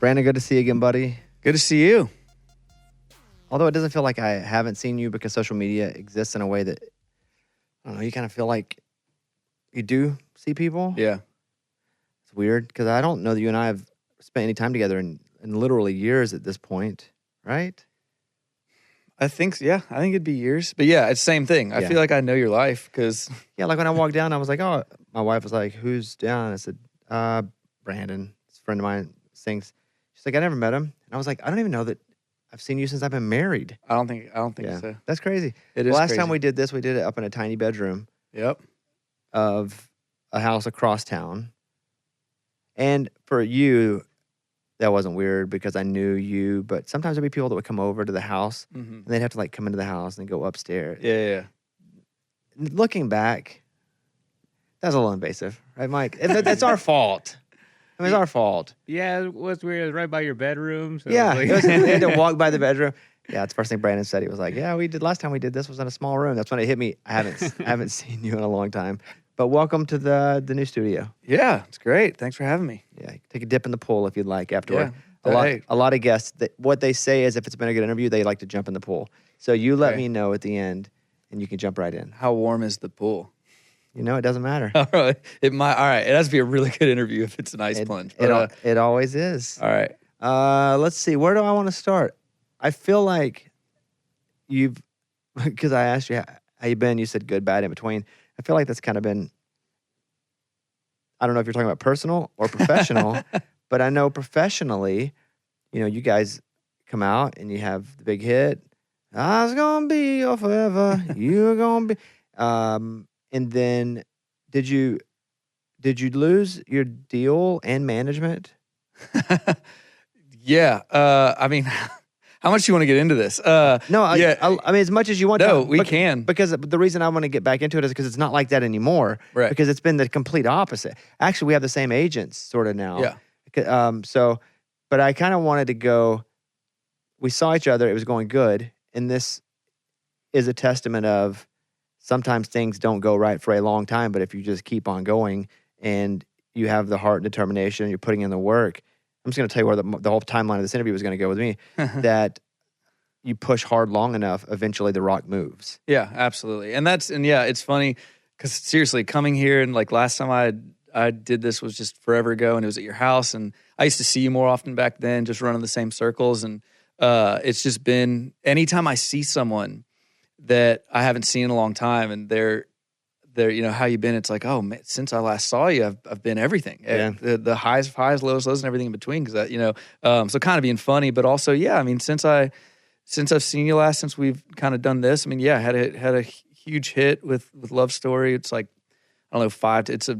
Brandon, good to see you again, buddy. Good to see you. Although it doesn't feel like I haven't seen you because social media exists in a way that, I don't know, you kind of feel like you do see people. Yeah. It's weird because I don't know that you and I have spent any time together in literally years at this point, right? I think it'd be years. But yeah, it's the same thing. I Yeah. feel like I know your life because... Yeah, like when I walked down, I was like, oh, my wife was like, who's down? I said, Brandon, this friend of mine sings. She's like, I never met him. And I was like, I don't even know that I've seen you since I've been married. I don't think so. That's crazy. It is Last crazy. time we did this, we did it up in a tiny bedroom Yep. of a house across town. And for you, that wasn't weird because I knew you, but sometimes there'd be people that would come over to the house and they'd have to like come into the house and go upstairs. Yeah. Looking back, that was a little invasive, right, Mike? It's our fault. I mean, it's our fault. Yeah, it was weird. It was right by your bedroom. So Yeah, it we had to walk by the bedroom. Yeah, it's the first thing Brandon said. He was like, yeah, we did. Last time we did this was in a small room. That's when it hit me. I haven't seen you in a long time. But welcome to the new studio. Yeah, it's great. Thanks for having me. Yeah, take a dip in the pool if you'd like afterward. Yeah. A lot of guests, what they say is if it's been a good interview, they like to jump in the pool. So you let me know at the end, and you can jump right in. How warm is the pool? You know, it doesn't matter. All right. It has to be a really good interview if it's an ice plunge. But, it always is. all right. Let's see. Where do I want to start? I feel like because I asked you how you been, you said good, bad, in between. I feel like that's kind of been, I don't know if you're talking about personal or professional, but I know professionally, you guys come out and you have the big hit. I was going to be your forever. You're going to be. And then did you lose your deal and management? Yeah. I mean, how much do you want to get into this? No, I mean, as much as you want to. No, we can. Because the reason I want to get back into it is because it's not like that anymore. Right. Because it's been the complete opposite. Actually, we have the same agents sort of now. Yeah. But I kind of wanted to go, we saw each other, it was going good. And this is a testament of sometimes things don't go right for a long time, but if you just keep on going and you have the heart and determination, you're putting in the work, I'm just going to tell you where the whole timeline of this interview was going to go with me, that you push hard long enough, eventually the rock moves. Yeah, absolutely. And it's funny because seriously, coming here and like last time I did this was just forever ago and it was at your house and I used to see you more often back then, just running the same circles. And it's just been, anytime I see someone that I haven't seen in a long time and they're how you been, it's like, oh man, since I last saw you, I've been everything. Yeah. The highs, lows, and everything in between. Because so kind of being funny, but also, yeah, I mean, since I've seen you last, since we've kind of done this, I mean, yeah, had a huge hit with Love Story. It's like, I don't know, it's a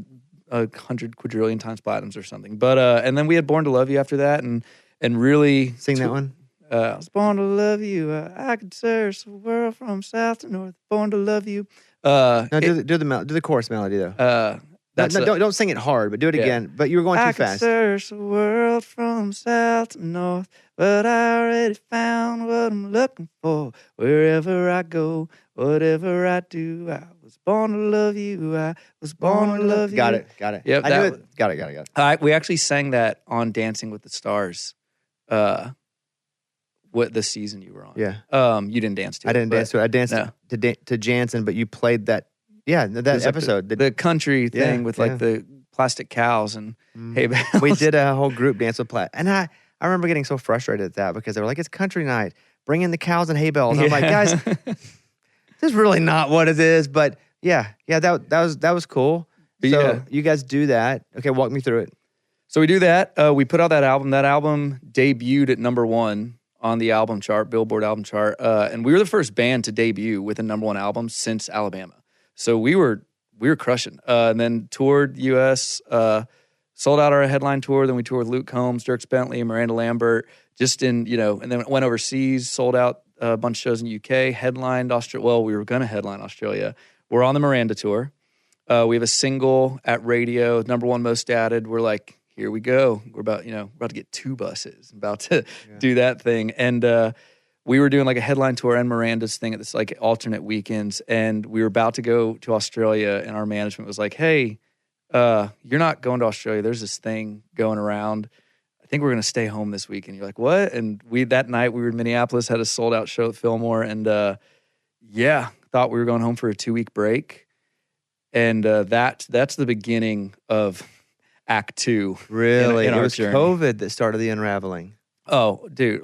100 quadrillion times platinums or something. But and then we had Born to Love You after that, and really Sing that one. I was born to love you. I could search the world from south to north. Born to love you. No, do the chorus melody though. Don't sing it hard, but do it again. But you were going too fast. I could search the world from south to north, but I already found what I'm looking for. Wherever I go, whatever I do, I was born to love you. I was born to love you. Got it. Yep, I knew it. Got it. We actually sang that on Dancing with the Stars. What the season you were on? Yeah. You didn't dance to it. I didn't dance to it. I danced to Jansen, but you played that. Yeah, that episode. The country thing with like the plastic cows and hay bales. We did a whole group dance with Platt. And I remember getting so frustrated at that because they were like, it's country night. Bring in the cows and hay bales. I'm like, guys, this is really not what it is. But yeah, that was cool. But so you guys do that. Okay, walk me through it. So we do that. We put out that album. That album debuted at #1 on the album chart, Billboard album chart. And we were the first band to debut with a #1 album since Alabama. So we were crushing. And then toured U.S., sold out our headline tour. Then we toured with Luke Combs, Dierks Bentley, Miranda Lambert, and then went overseas, sold out a bunch of shows in UK, headlined Australia. Well, we were going to headline Australia. We're on the Miranda tour. We have a single at radio, #1 most added. We're like, here we go. We're about to get 2 buses, about to do that thing. And we were doing like a headline tour and Miranda's thing at this like alternate weekends. And we were about to go to Australia and our management was like, hey, you're not going to Australia. There's this thing going around. I think we're going to stay home this week. And you're like, what? And that night we were in Minneapolis, had a sold out show at Fillmore. And thought we were going home for a 2-week break. And that's the beginning of Act 2. Really? In It our was journey. COVID that started the unraveling. Oh, dude,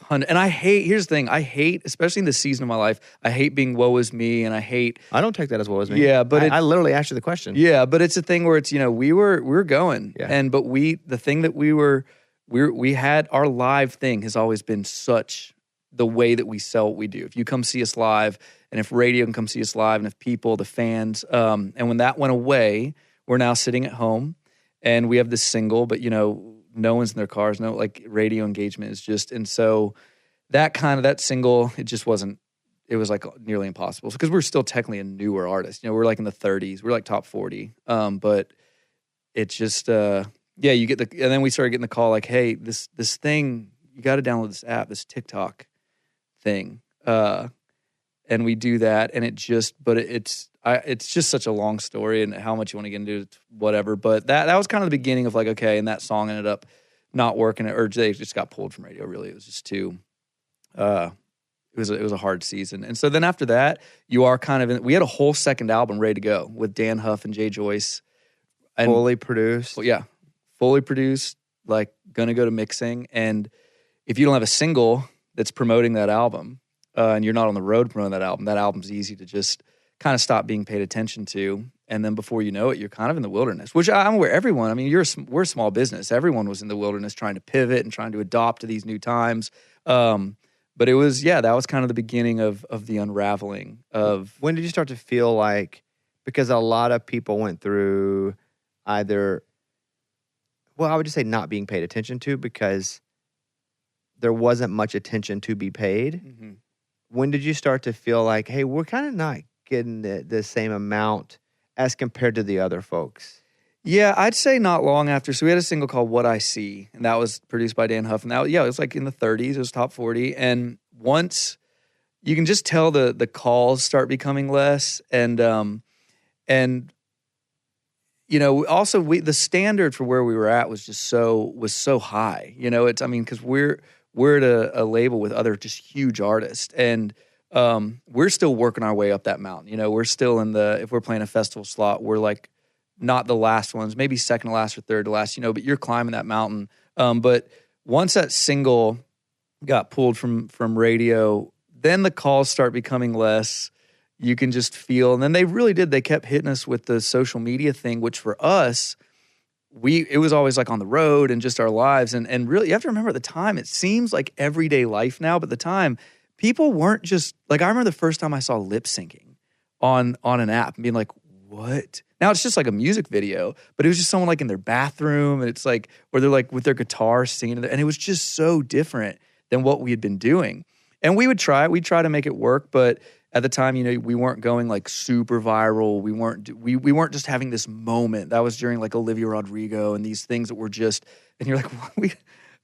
and here's the thing, I hate, especially in this season of my life, I hate being woe is me, and I hate. I don't take that as well as me. Yeah, but I literally asked you the question. Yeah, but it's a thing where it's, we were going, Yeah. but the thing that we had, our live thing has always been such the way that we sell what we do. If you come see us live, and if radio can come see us live, and if people, the fans, and when that went away, we're now sitting at home, and we have this single, but no one's in their cars, no radio engagement is just, and so that single, it just wasn't, it was nearly impossible because we're still technically a newer artist. We're in the 30s, we're top 40, but it's just, you get and then we started getting the call hey, this thing, you got to download this app, this TikTok thing, and we do that, and it's just such a long story, and how much you want to get into it, whatever. But that was kind of the beginning of okay, and that song ended up not working, or they just got pulled from radio. Really, it was just too. It was a hard season, and so then after that, you are kind of we had a whole second album ready to go with Dan Huff and Jay Joyce, and, fully produced. Well, yeah, fully produced, gonna go to mixing, and if you don't have a single that's promoting that album, and you're not on the road promoting that album's easy to just kind of stop being paid attention to, and then before you know it, you're kind of in the wilderness. Which I'm aware everyone. I mean, we're a small business. Everyone was in the wilderness trying to pivot and trying to adopt to these new times. But it was that was kind of the beginning of the unraveling of. When did you start to feel because a lot of people went through either, well, I would just say not being paid attention to because there wasn't much attention to be paid. Mm-hmm. When did you start to feel hey, we're kind of not getting the same amount as compared to the other folks? Yeah, I'd say not long after. So we had a single called What I See, and that was produced by Dan Huff. And that, it was in the 30s. It was top 40. And once you can just tell the calls start becoming less. And also the standard for where we were at was just so high. Because we're at a label with other just huge artists, and we're still working our way up that mountain. We're still if we're playing a festival slot, we're not the last ones, maybe second to last or third to last, but you're climbing that mountain. But once that single got pulled from radio, then the calls start becoming less. You can just feel, and then they kept hitting us with the social media thing, which for us, it was always on the road and just our lives. And really, you have to remember at the time, it seems like everyday life now, but at the time, people weren't just, I remember the first time I saw lip syncing on an app and being what? Now it's just a music video, but it was just someone in their bathroom, and it's where they're with their guitar singing, and it was just so different than what we had been doing. And we'd try to make it work, but at the time, we weren't going super viral. We weren't just having this moment. That was during Olivia Rodrigo and these things that were just, and you're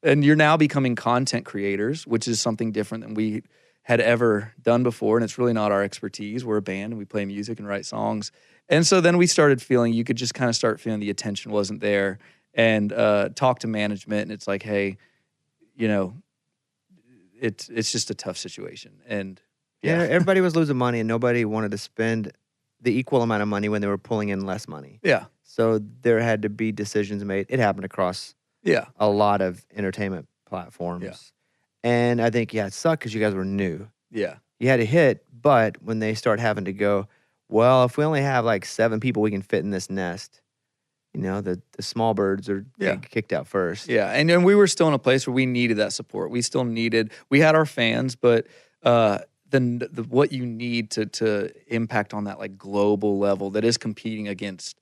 and you're now becoming content creators, which is something different than we had ever done before. And it's really not our expertise. We're a band and we play music and write songs. And so then we started feeling, you could just kind of start feeling the attention wasn't there, and talk to management. And it's hey, it's just a tough situation. And yeah, everybody was losing money, and nobody wanted to spend the equal amount of money when they were pulling in less money. Yeah. So there had to be decisions made. It happened across a lot of entertainment platforms. Yeah. And I think, it sucked because you guys were new. Yeah. You had a hit, but when they start having to go, well, if we only have 7 people we can fit in this nest, the small birds are getting kicked out first. Yeah, and we were still in a place where we needed that support. We had our fans, but then what you need to impact on that global level that is competing against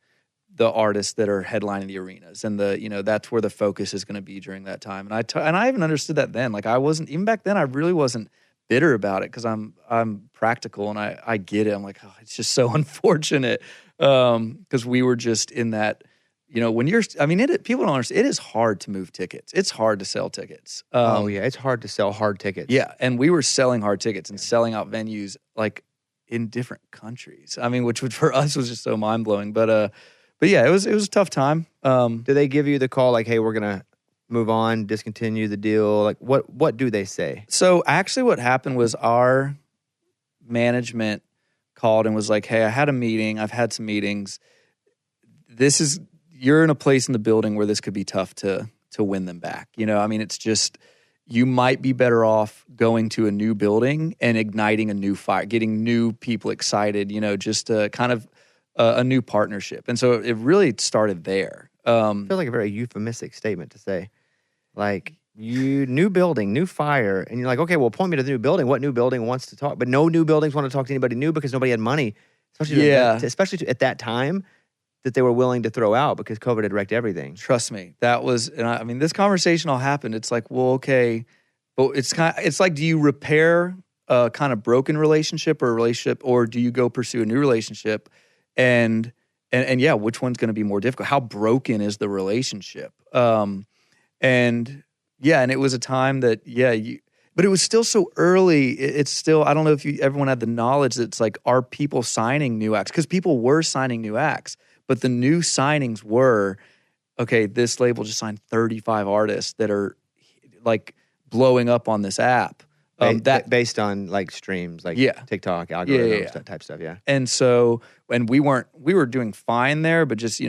the artists that are headlining the arenas, and that's where the focus is going to be during that time. And I even understood that then. I wasn't, even back then, I really wasn't bitter about it because I'm practical and I get it. I'm it's just so unfortunate because we were just in that. When you're, people don't understand. It is hard to move tickets. It's hard to sell tickets. It's hard to sell hard tickets. Yeah, and we were selling hard tickets and selling out venues in different countries. Which for us was just so mind blowing. But yeah, it was a tough time. Did they give you the call hey, we're gonna move on, discontinue the deal? Like, what do they say? So actually what happened was our management called and was like, hey, I had a meeting. I've had some meetings. You're in a place in the building where this could be tough to win them back. I mean, it's just, you might be better off going to a new building and igniting a new fire, getting new people excited, just kind of a new partnership. And so it really started there. I feel like a very euphemistic statement to say. Like, new building, new fire. And you're like, okay, well, point me to the new building. What new building wants to talk? But no new buildings want to talk to anybody new because nobody had money. Especially at that time that they were willing to throw out because COVID had wrecked everything. Trust me, that was, and I mean, this conversation all happened. It's like, well, okay, but it's like, do you repair a kind of broken relationship or a relationship, or do you go pursue a new relationship? And yeah, which one's going to be more difficult? How broken is the relationship? And it was a time that, but it was still so early. It's still, I don't know if everyone had the knowledge that it's like, are people signing new acts? Because people were signing new acts. But the new signings were, okay, this label just signed 35 artists that are like blowing up on this app. Based on like streams, like TikTok, algorithms, that type stuff, And so, we were doing fine there, but just,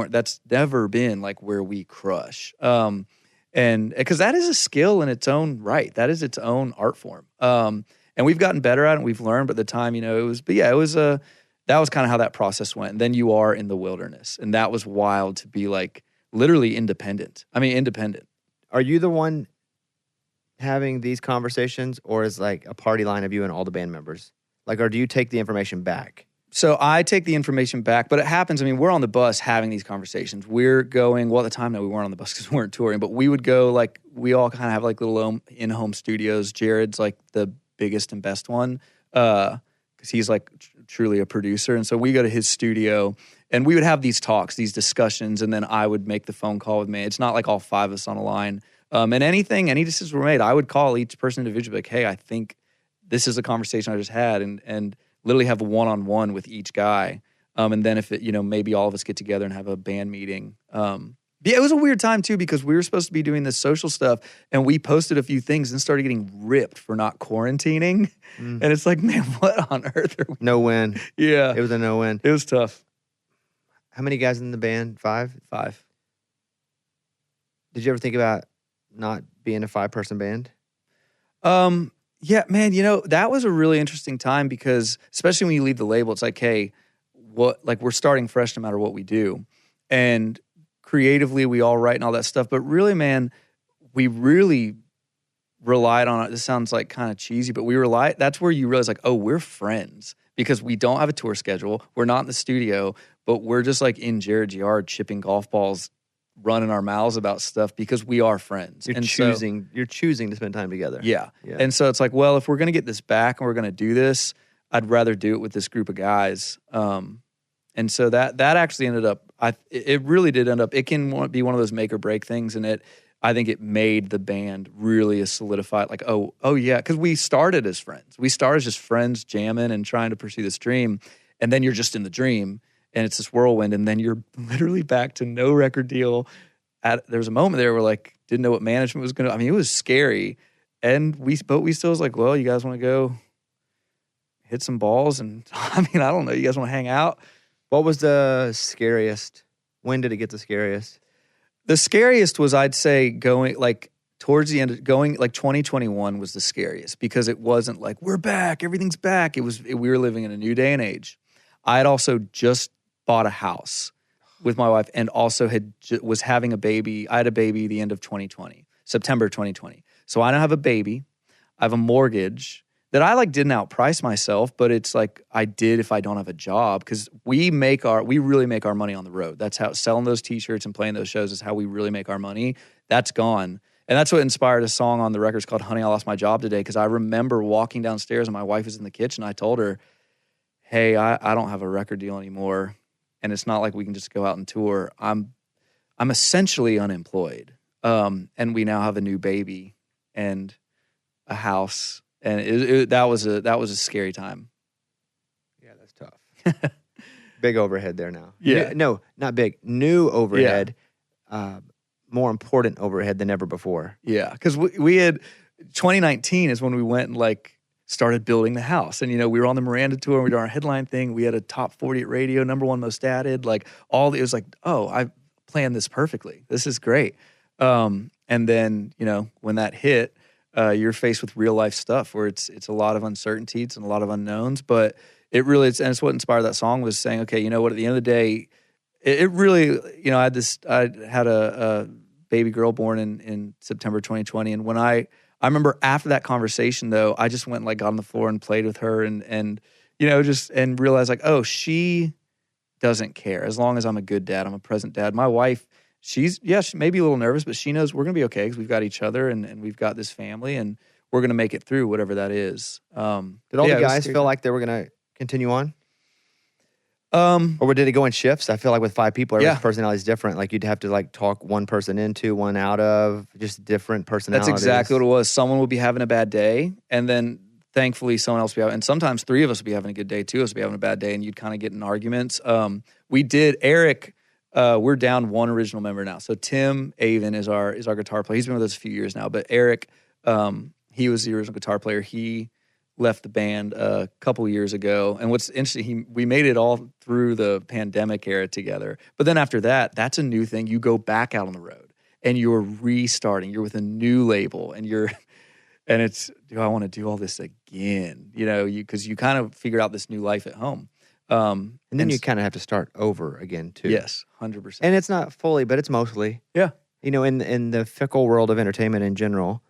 that's never been like where we crush. And because that is a skill in its own right. That is its own art form. And we've gotten better at it and we've learned, but at the time, that was kind of how that process went. And then you are in the wilderness. And that was wild to be like literally independent. Are you the one having these conversations, or is like a party line of you and all the band members? Like, or do you take the information back? So I take the information back, but it happens. I mean, we're on the bus having these conversations. We're going, well, at the time, no, we weren't on the bus because we weren't touring, but we would go, like, we all kind of have like little in-home studios. Jared's like the biggest and best one. Because he's like truly a producer. And so we go to his studio and we would have these talks, these discussions, and then I would make the phone call with me. It's not like all five of us on a line. And any decisions were made, I would call each person individually, like, hey, I think this is a conversation I just had, and literally have a one-on-one with each guy. And then if it, maybe all of us get together and have a band meeting. It was a weird time too, because we were supposed to be doing this social stuff and we posted a few things and started getting ripped for not quarantining. And it's like, man, what on earth are we? No win. Yeah. It was a no win. It was tough. How many guys in the band? 5? 5. Did you ever think about not being a 5-person band? Yeah, man, that was a really interesting time because especially when you leave the label, it's like, hey, we're starting fresh no matter what we do. And creatively, we all write and all that stuff. But really, man, we really relied on it. This sounds like kind of cheesy, but that's where you realize like, oh, we're friends because we don't have a tour schedule. We're not in the studio, but we're just like in Jared's yard chipping golf balls, running our mouths about stuff because we are friends. You're choosing to spend time together. Yeah. And so it's like, well, if we're going to get this back and we're going to do this, I'd rather do it with this group of guys. And so that actually ended up, it really did end up, it can be one of those make or break things. And I think it made the band really a solidified, like, oh yeah. Cause we started as friends. We started as just friends jamming and trying to pursue this dream. And then you're just in the dream and it's this whirlwind. And then you're literally back to no record deal. There was a moment there where like, didn't know what management was going to, I mean, it was scary. And we still was like, well, you guys want to go hit some balls? And I mean, I don't know. You guys want to hang out? What was the scariest? When did it get the scariest? The scariest was, I'd say, going like towards the end, going like 2021 was the scariest because it wasn't like we're back, everything's back. We were living in a new day and age. I had also just bought a house with my wife and also was having a baby. I had a baby the end of 2020, September 2020. So I don't have a baby. I have a mortgage that I like didn't outprice myself, but it's like I did if I don't have a job because we really make our money on the road. That's how selling those t-shirts and playing those shows is how we really make our money. That's gone. And that's what inspired a song on the records called Honey, I Lost My Job Today because I remember walking downstairs and my wife was in the kitchen. I told her, hey, I don't have a record deal anymore. And it's not like we can just go out and tour. I'm essentially unemployed. And we now have a new baby and a house. And that was a scary time. Yeah, that's tough. Big overhead there now. Yeah. No, not big. New overhead. more important overhead than ever before. Yeah, because we had 2019 is when we went and like started building the house, and we were on the Miranda tour. And we did our headline thing. We had a top 40 at radio, #1 most added. Like it was like, oh, I planned this perfectly. This is great. And then when that hit, you're faced with real life stuff where it's a lot of uncertainties and a lot of unknowns. But it's what inspired that song was saying, okay, you know what? At the end of the day, it really, I had a baby girl born in September 2020, and when I remember after that conversation though, I just went and like got on the floor and played with her and realized like, oh, she doesn't care as long as I'm a good dad. I'm a present dad. My wife, she may be a little nervous, but she knows we're gonna be okay because we've got each other and we've got this family and we're gonna make it through whatever that is. Did all the guys feel like they were gonna continue on? Or did it go in shifts? I feel like with 5 people, everyone's personality is different. Like you'd have to like talk one person into, one out of, just different personalities. That's exactly what it was. Someone would be having a bad day, and then thankfully someone else would be having, and sometimes 3 of us would be having a good day, 2 of us would be having a bad day, and you'd kind of get in arguments. Eric, we're down 1 original member now. So Tim Avon is our guitar player. He's been with us a few years now, but Eric, he was the original guitar player. He left the band a couple years ago. And what's interesting, we made it all through the pandemic era together. But then after that, that's a new thing. You go back out on the road and you're restarting. You're with a new label and it's, do I want to do all this again? Because you kind of figured out this new life at home. And then you kind of have to start over again too. Yes, 100%. And it's not fully, but it's mostly. Yeah. In the fickle world of entertainment in general,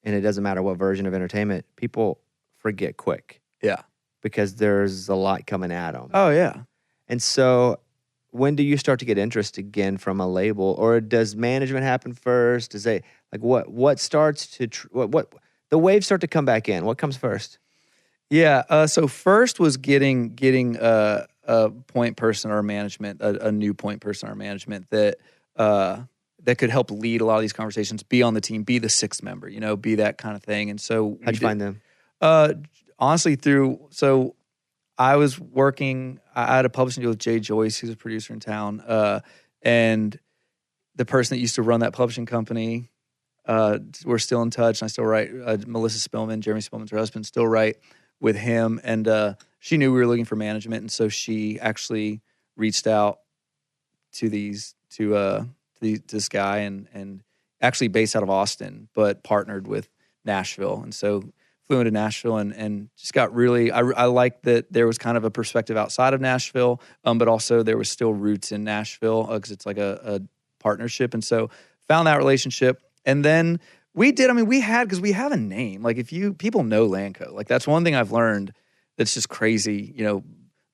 and it doesn't matter what version of entertainment, people forget quick. Yeah. Because there's a lot coming at them. Oh, yeah. And so when do you start to get interest again from a label? Or does management happen first? Does they, like what starts to, what the waves start to come back in? What comes first? Yeah. So first was getting a point person or management, a new point person or management that could help lead a lot of these conversations, be on the team, be the 6th member, be that kind of thing. And so how'd you find them? Honestly, so I was working, I had a publishing deal with Jay Joyce, who's a producer in town. And the person that used to run that publishing company, we're still in touch. And I still write, Melissa Spillman, Jeremy Spillman's her husband, still write with him. And she knew we were looking for management. And so she actually reached out to this guy and actually based out of Austin, but partnered with Nashville. And so flew into Nashville and just got really, I liked that there was kind of a perspective outside of Nashville, but also there was still roots in Nashville because it's like a partnership. And so found that relationship. And then we had, because we have a name. Like people know Lanco. Like that's one thing I've learned that's just crazy,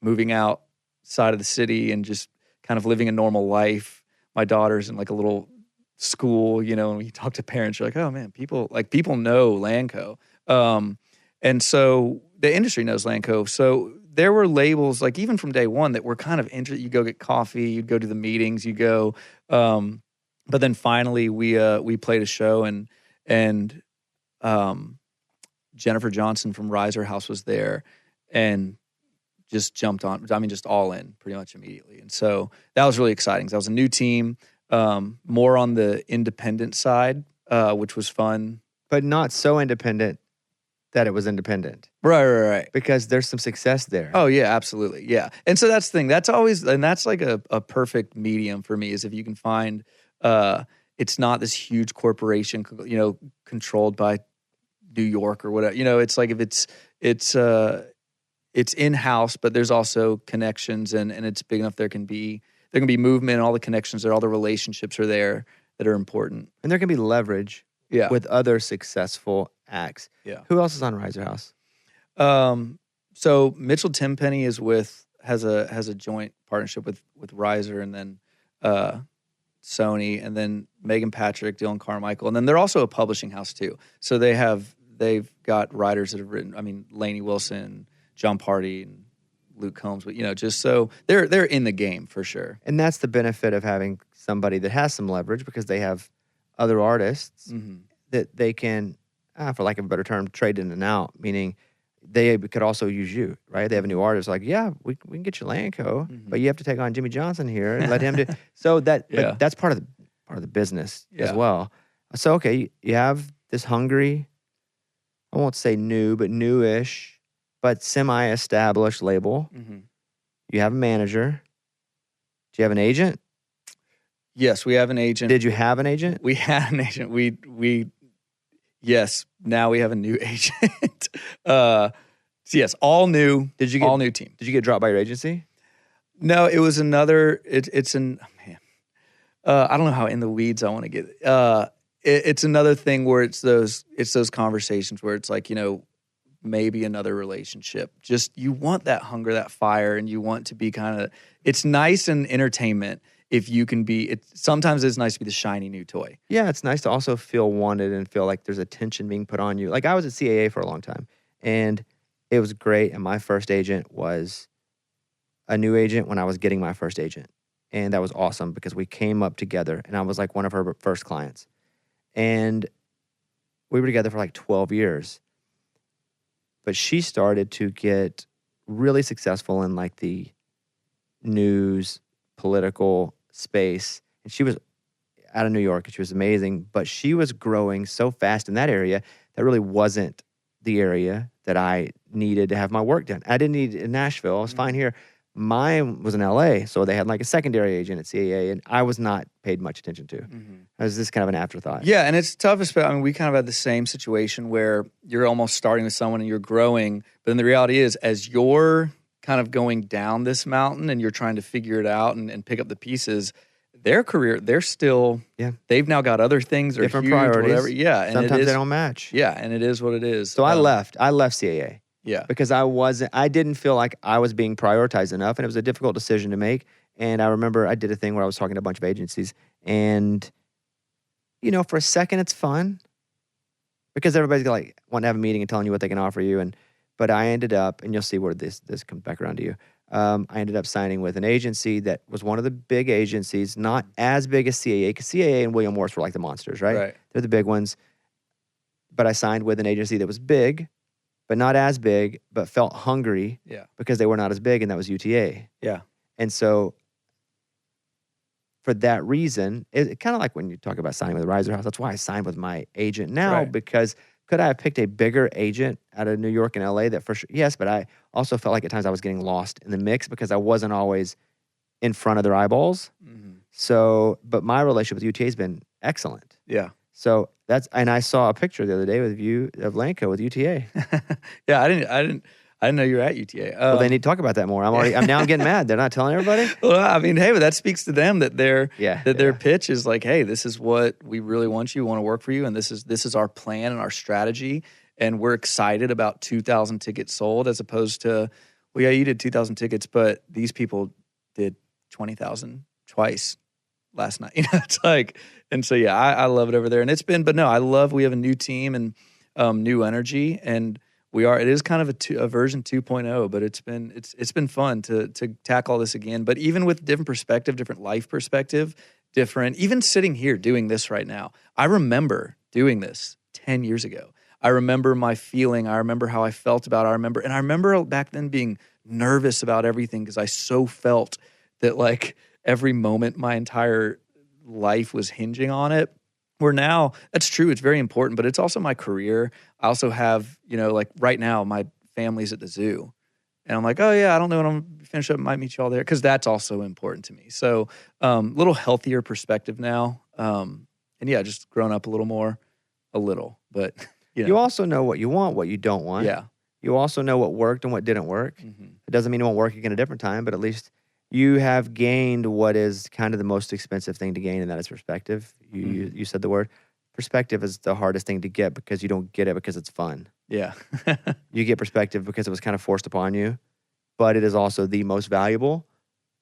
moving outside of the city and just kind of living a normal life. My daughter's in like a little school, and when you talk to parents, you're like, oh man, people know Lanco. And so the industry knows Lanco. So there were labels, like even from day one, that were kind of interested. You go get coffee, you'd go to the meetings, you go. But then finally we played a show and Jennifer Johnson from Riser House was there and just jumped on, just all in pretty much immediately. And so that was really exciting. That was a new team, more on the independent side, which was fun. But not so independent that it was independent. Right. Because there's some success there. Oh, yeah, absolutely. Yeah. And so that's the thing. That's always, and that's like a perfect medium for me is if you can find, it's not this huge corporation, controlled by New York or whatever. It's like if it's in-house, but there's also connections and it's big enough there can be movement and all the connections there, all the relationships are there that are important. And there can be leverage with other successful acts. Yeah. Who else is on Riser House? So Mitchell Timpenny has a joint partnership with Riser and then Sony and then Megan Patrick, Dylan Carmichael, and then they're also a publishing house too. So they've got writers that have written. Lainey Wilson, John Party, and Luke Combs, but just so they're in the game for sure. And that's the benefit of having somebody that has some leverage because they have other artists that they can, for lack of a better term, trade in and out. Meaning, they could also use you, right? They have a new artist, like, we can get you Lanco, but you have to take on Jimmy Johnson here and let him do. So that's part of part of the business as Yeah. well. So, okay, you have this hungry, I won't say new, but newish, but semi-established label. Mm-hmm. You have a manager. Do you have an agent? Yes, we have an agent. Did you have an agent? We had an agent. Yes, now we have a new agent. So yes, all new. Did you get all new team? Did you get dropped by your agency? No, it was another. It's an oh, man. I don't know how in the weeds I want to get. It's another thing where it's those conversations where it's like, maybe another relationship. Just you want that hunger, that fire, and you want to be kind of. It's nice and entertainment if you can be. Sometimes it's nice to be the shiny new toy. Yeah, it's nice to also feel wanted and feel like there's attention being put on you. Like I was at CAA for a long time, and it was great. And my first agent was a new agent when I was getting my first agent. And that was awesome because we came up together and I was like one of her first clients. And we were together for like 12 years. But she started to get really successful in like the news, political space. And she was out of New York and she was amazing. But she was growing so fast in that area that really wasn't the area that I needed to have my work done. I didn't need it in Nashville. I was fine here. Mine was in LA, so they had like a secondary agent at CAA, and I was not paid much attention to. I was just kind of an afterthought. Yeah, and it's tough. I mean, we kind of had the same situation where you're almost starting with someone and you're growing, but then the reality is, as you're kind of going down this mountain and you're trying to figure it out and pick up the pieces, their career, they're still, they've now got other things, or different huge, priorities. Whatever. Yeah, and sometimes they don't match. Yeah, and it is what it is. So I left CAA. Yeah. Because I didn't feel like I was being prioritized enough, and it was a difficult decision to make. And I remember I did a thing where I was talking to a bunch of agencies, and, for a second it's fun because everybody's like wanting to have a meeting and telling you what they can offer you. But I ended up, and you'll see where this comes back around to you. I ended up signing with an agency that was one of the big agencies, not as big as CAA, because CAA and William Morris were like the monsters, right? Right. They're the big ones. But I signed with an agency that was big, but not as big, but felt hungry because they were not as big, and that was UTA. Yeah. And so for that reason, it kind of like when you talk about signing with a Riser House, that's why I signed with my agent now, because could I have picked a bigger agent out of New York and LA? That for sure, yes, but I also felt like at times I was getting lost in the mix because I wasn't always in front of their eyeballs. Mm-hmm. So, but my relationship with UTA has been excellent. Yeah. So and I saw a picture the other day with you of Lanco with UTA. Yeah, I didn't know you were at UTA. Well, they need to talk about that more. I'm getting mad. They're not telling everybody. Well, I mean, hey, but that speaks to them that their their pitch is like, hey, this is what we really want you. We want to work for you, and this is our plan and our strategy, and we're excited about 2,000 tickets sold, as opposed to, well, yeah, you did 2,000 tickets, but these people did 20,000 twice last night. It's like, and so yeah, I love it over there, and it's been. But no, we have a new team and new energy, and it is kind of a version 2.0, but it's been fun to tackle this again. But even with different perspective, different life perspective, even sitting here doing this right now, I remember doing this 10 years ago. I remember my feeling. I remember how I felt about it. I remember back then being nervous about everything because I so felt that like every moment my entire life was hinging on it. Where now, that's true, it's very important, but it's also my career. I also have, like right now, my family's at the zoo. And I'm like, oh yeah, I don't know when I'm finished up, might meet you all there, because that's also important to me. So little healthier perspective now. And yeah, just grown up a little, but You also know what you want, what you don't want. Yeah. You also know what worked and what didn't work. Mm-hmm. It doesn't mean it won't work again at a different time, but at least you have gained what is kind of the most expensive thing to gain, and that is perspective. You said the word. Perspective is the hardest thing to get because you don't get it because it's fun. Yeah. You get perspective because it was kind of forced upon you, but it is also the most valuable.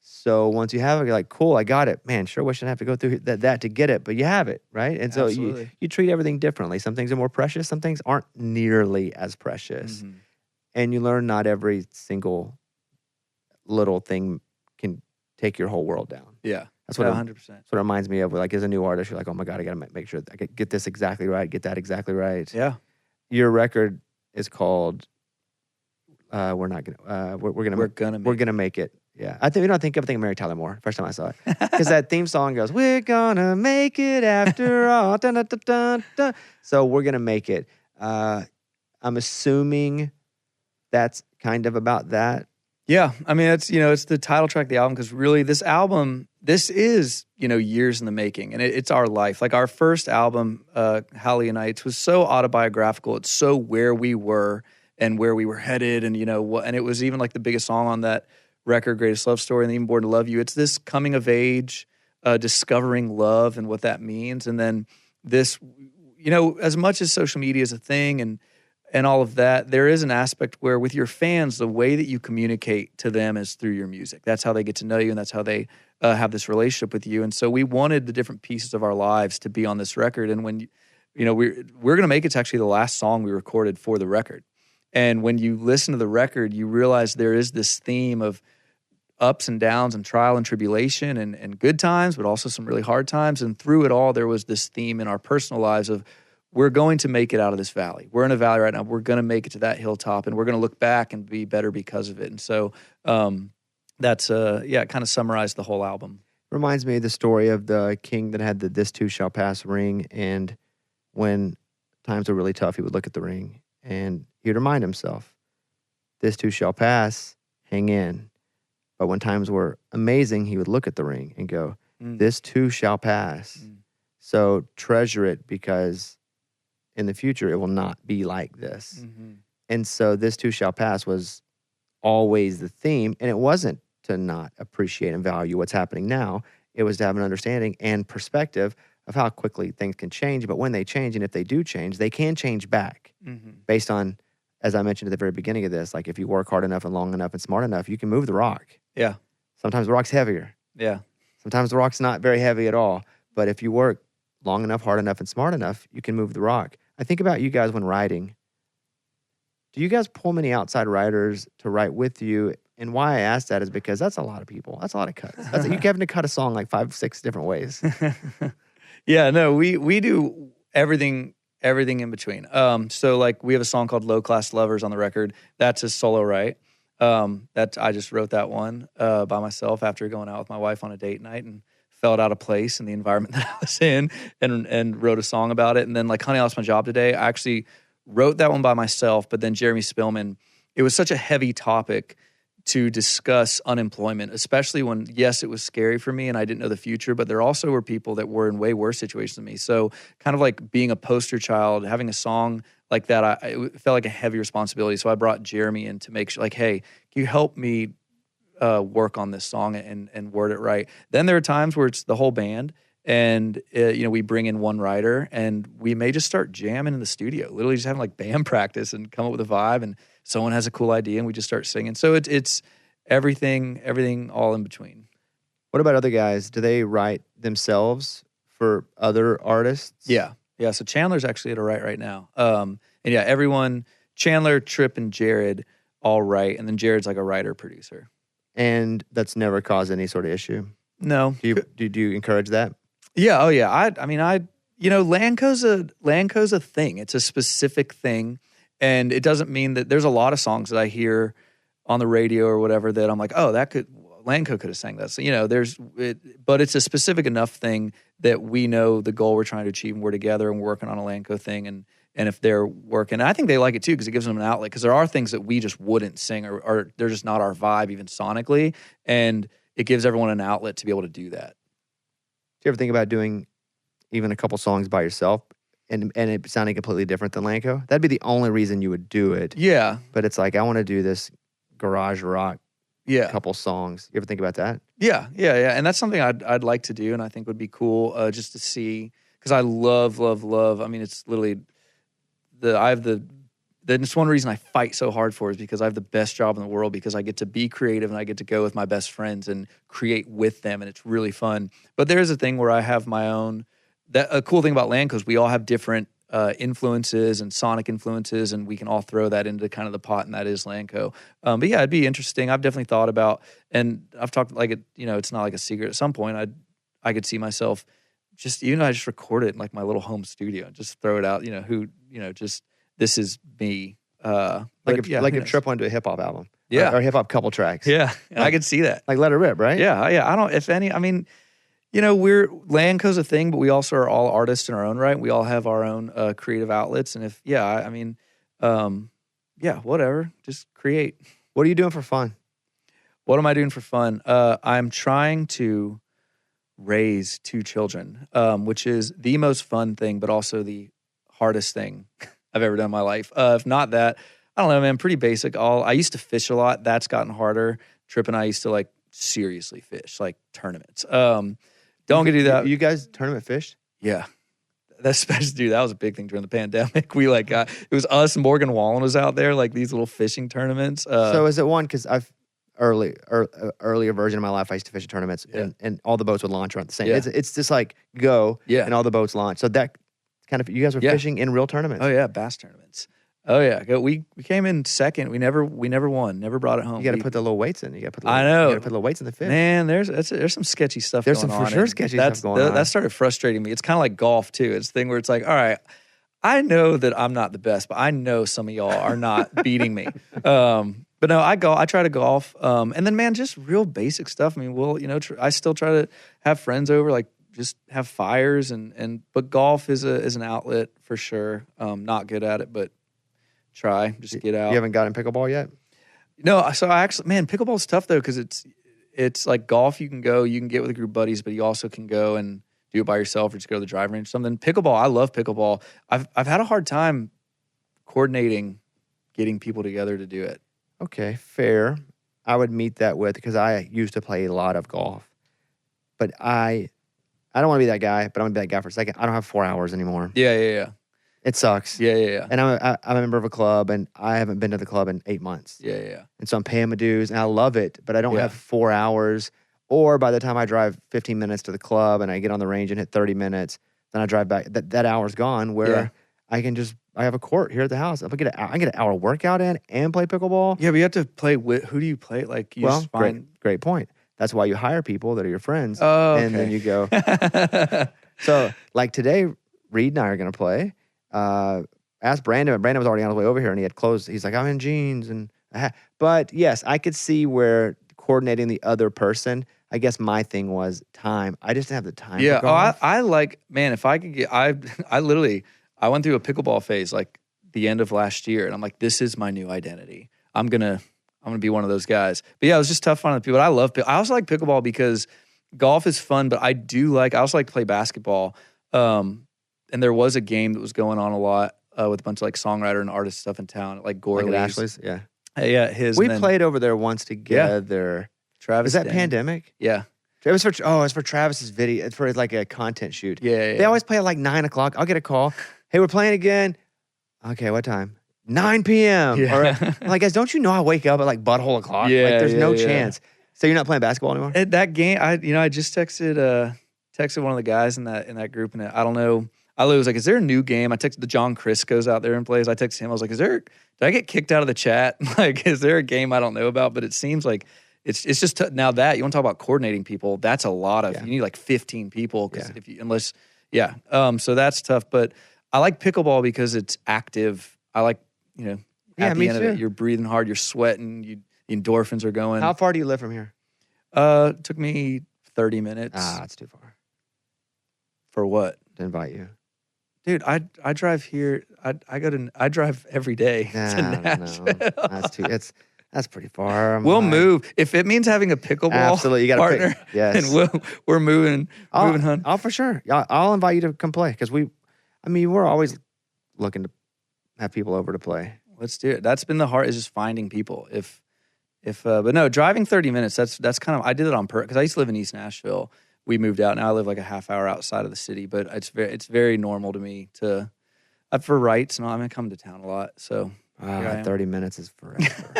So once you have it, you're like, cool, I got it. Man, sure wish I didn't have to go through that to get it, but you have it, right? And so you treat everything differently. Some things are more precious. Some things aren't nearly as precious. Mm-hmm. And you learn not every single little thing can take your whole world down. Yeah. That's what 100%. That's what it reminds me of. Like as a new artist, you're like, oh my God, I got to make sure I get this exactly right, get that exactly right. Yeah. Your record is called We're Gonna Make It. Yeah, I think I'm thinking of Mary Tyler Moore. First time I saw it, because that theme song goes, "We're gonna make it after all." Dun, dun, dun, dun, dun. So we're gonna make it. I'm assuming that's kind of about that. Yeah, I mean, it's the title track of the album, because really this album, this is, years in the making, and it's our life. Like our first album, Hallelujah Nights, was so autobiographical. It's so where we were and where we were headed, and and it was even like the biggest song on that record, Greatest Love Story, and Even Born to Love You. It's this coming of age, discovering love and what that means, and then this, as much as social media is a thing and all of that, there is an aspect where with your fans, the way that you communicate to them is through your music. That's how they get to know you, and that's how they have this relationship with you. And so we wanted the different pieces of our lives to be on this record. And when we're going to make it's actually the last song we recorded for the record. And when you listen to the record, you realize there is this theme of ups and downs and trial and tribulation and good times, but also some really hard times. And through it all, there was this theme in our personal lives of, we're going to make it out of this valley. We're in a valley right now. We're going to make it to that hilltop, and we're going to look back and be better because of it. And so that's, it kind of summarized the whole album. Reminds me of the story of the king that had the "This too shall pass" ring, and when times were really tough, he would look at the ring and he would remind himself, "This too shall pass, hang in." But when times were amazing, he would look at the ring and go, "This too shall pass." So treasure it, because in the future, it will not be like this. Mm-hmm. And so "This too shall pass" was always the theme. And it wasn't to not appreciate and value what's happening now. It was to have an understanding and perspective of how quickly things can change. But when they change, and if they do change, they can change back based on, as I mentioned at the very beginning of this, like if you work hard enough and long enough and smart enough, you can move the rock. Yeah. Sometimes the rock's heavier. Yeah. Sometimes the rock's not very heavy at all. But if you work long enough, hard enough, and smart enough, you can move the rock. I think about you guys when writing. Do you guys pull many outside writers to write with you? And why I ask that is because that's a lot of people. That's a lot of cuts. You having to cut a song like 5, 6 different ways. Yeah, no, we do everything in between. So like we have a song called "Low Class Lovers" on the record. That's a solo write. That I just wrote that one by myself after going out with my wife on a date night and felt out of place in the environment that I was in, and wrote a song about it. And then like "Honey, I Lost My Job Today," I actually wrote that one by myself, but then Jeremy Spillman, it was such a heavy topic to discuss unemployment, especially when, yes, it was scary for me and I didn't know the future, but there also were people that were in way worse situations than me. So kind of like being a poster child, having a song like that, it felt like a heavy responsibility. So I brought Jeremy in to make sure, like, hey, can you help me work on this song and word it right? Then there are times where it's the whole band, and we bring in one writer, and we may just start jamming in the studio, literally just having like band practice and come up with a vibe, and someone has a cool idea and we just start singing. So it's everything all in between. What about other guys? Do they write themselves for other artists? Yeah. So Chandler's actually at a write right now. And yeah, everyone, Chandler, Tripp, and Jared all write, and then Jared's like a writer-producer. And that's never caused any sort of issue? No. Do you encourage that? Yeah. Oh yeah. Lanco's a thing. It's a specific thing. And it doesn't mean that there's a lot of songs that I hear on the radio or whatever that I'm like, oh, Lanco could have sang that. So, but it's a specific enough thing that we know the goal we're trying to achieve, and we're together and we're working on a Lanco thing. And if they're working, and I think they like it too, because it gives them an outlet, because there are things that we just wouldn't sing, or they're just not our vibe, even sonically. And it gives everyone an outlet to be able to do that. Do you ever think about doing even a couple songs by yourself and it sounding completely different than Lanco? That'd be the only reason you would do it. Yeah. But it's like, I want to do this garage rock couple songs. You ever think about that? Yeah. And that's something I'd like to do, and I think would be cool just to see, because I love. I mean, it's literally that's one reason I fight so hard for, is because I have the best job in the world, because I get to be creative and I get to go with my best friends and create with them, and it's really fun. But there is a thing where I have my own. A cool thing about Lanco is we all have different influences and sonic influences, and we can all throw that into kind of the pot, and that is Lanco. But yeah, it'd be interesting. I've definitely thought about, and I've talked like it. It's not like a secret. At some point, I could see myself just I just record it in like my little home studio and just throw it out. Just this is me Like if Trip wanted to do a hip hop album. Yeah. Or hip hop couple tracks. Yeah, I could see that. Like Let It Rip, right? Yeah, I don't. If any, I mean, Lanco's a thing, but we also are all artists in our own right. We all have our own creative outlets, and whatever, just create. What are you doing for fun? What am I doing for fun? I'm trying to raise 2 children, which is the most fun thing, but also the hardest thing I've ever done in my life. If not that, I don't know, man, pretty basic. I used to fish a lot. That's gotten harder. Trip and I used to like seriously fish, like tournaments. Don't get to do that. You guys tournament fished? Yeah. That's dude. That was a big thing during the pandemic. We it was us. Morgan Wallen was out there, like these little fishing tournaments. So is it one? Because earlier version of my life, I used to fish at tournaments, and all the boats would launch around the same. Yeah. It's just like go, and all the boats launch. So that kind of you guys were fishing in real tournaments. Oh yeah, bass tournaments. Oh yeah, we came in second. We never won. Never brought it home. You got to put the little weights in. You got to put. I know. You got to put the little weights in the fish. Man, there's some sketchy stuff. There's going some for on, sure sketchy stuff going on. That started frustrating me. It's kind of like golf too. It's a thing where it's like, all right, I know that I'm not the best, but I know some of y'all are not beating me. But no, I try to golf, and then man, just real basic stuff. I mean, I still try to have friends over, like just have fires, but golf is an outlet for sure. Not good at it, but try just get out. You haven't gotten pickleball yet? No, so I actually, man, pickleball's tough though because it's like golf. You can get with a group of buddies, but you also can go and do it by yourself or just go to the driving range or something. Pickleball, I love pickleball. I've had a hard time coordinating getting people together to do it. Okay, fair. I would meet that with because I used to play a lot of golf, but I don't want to be that guy. But I'm gonna be that guy for a second. I don't have 4 hours anymore. Yeah. It sucks. Yeah. And I'm a member of a club, and I haven't been to the club in 8 months. Yeah. And so I'm paying my dues, and I love it, but I don't have 4 hours. Or by the time I drive 15 minutes to the club and I get on the range and hit 30 minutes, then I drive back. That hour's gone where I have a court here at the house. I get an hour workout in and play pickleball. Yeah, but you have to play with, who do you play? Like, you just find... great point. That's why you hire people that are your friends. Oh, okay. And then you go. So like today, Reed and I are going to play. Asked Brandon, but Brandon was already on his way over here and he had clothes. He's like, I'm in jeans and a hat. But yes, I could see where coordinating the other person, I guess my thing was time. I just didn't have the time. Yeah. For golf. I like, man, if I could get, I went through a pickleball phase like the end of last year and I'm like, this is my new identity. I'm going to be one of those guys. But yeah, it was just tough finding people. But I also like pickleball because golf is fun, but I also like to play basketball. And there was a game that was going on a lot with a bunch of like songwriter and artist stuff in town, like Gorley's. Like Ashley's, yeah. Yeah, his. We played over there once together. Travis. Is that pandemic? Yeah. It was for Travis's video. It's for like a content shoot. Yeah. They always play at like 9 o'clock. I'll get a call. Hey, we're playing again. Okay, what time? 9 p.m. Yeah. Or, I'm like, guys, don't you know I wake up at like butthole o'clock? Yeah, like, there's no chance. So you're not playing basketball anymore? At that game, I just texted one of the guys in that group, and I don't know. I was like, is there a new game? I texted the John Chris goes out there and plays. I texted him. I was like, did I get kicked out of the chat? Like, is there a game I don't know about? But it seems like it's just now that you want to talk about coordinating people, that's a lot of, you need like 15 people. Cause so that's tough. But I like pickleball because it's active. I like, at the end of it, you're breathing hard, you're sweating, the endorphins are going. How far do you live from here? It took me 30 minutes. That's too far. For what? To invite you. Dude, I drive here. I drive every day to Nashville. That's pretty far. We'll move if it means having a pickleball. Absolutely, you got to partner. Yes, and we're moving. Hun. Oh, for sure. I'll invite you to come play because we're always looking to have people over to play. Let's do it. That's been the hard is just finding people. But no, driving 30 minutes. That's kind of I did it on purpose because I used to live in East Nashville. We moved out. Now I live like a half hour outside of the city, but it's very normal to me to for rights. And I'm gonna come to town a lot. So 30 minutes is forever.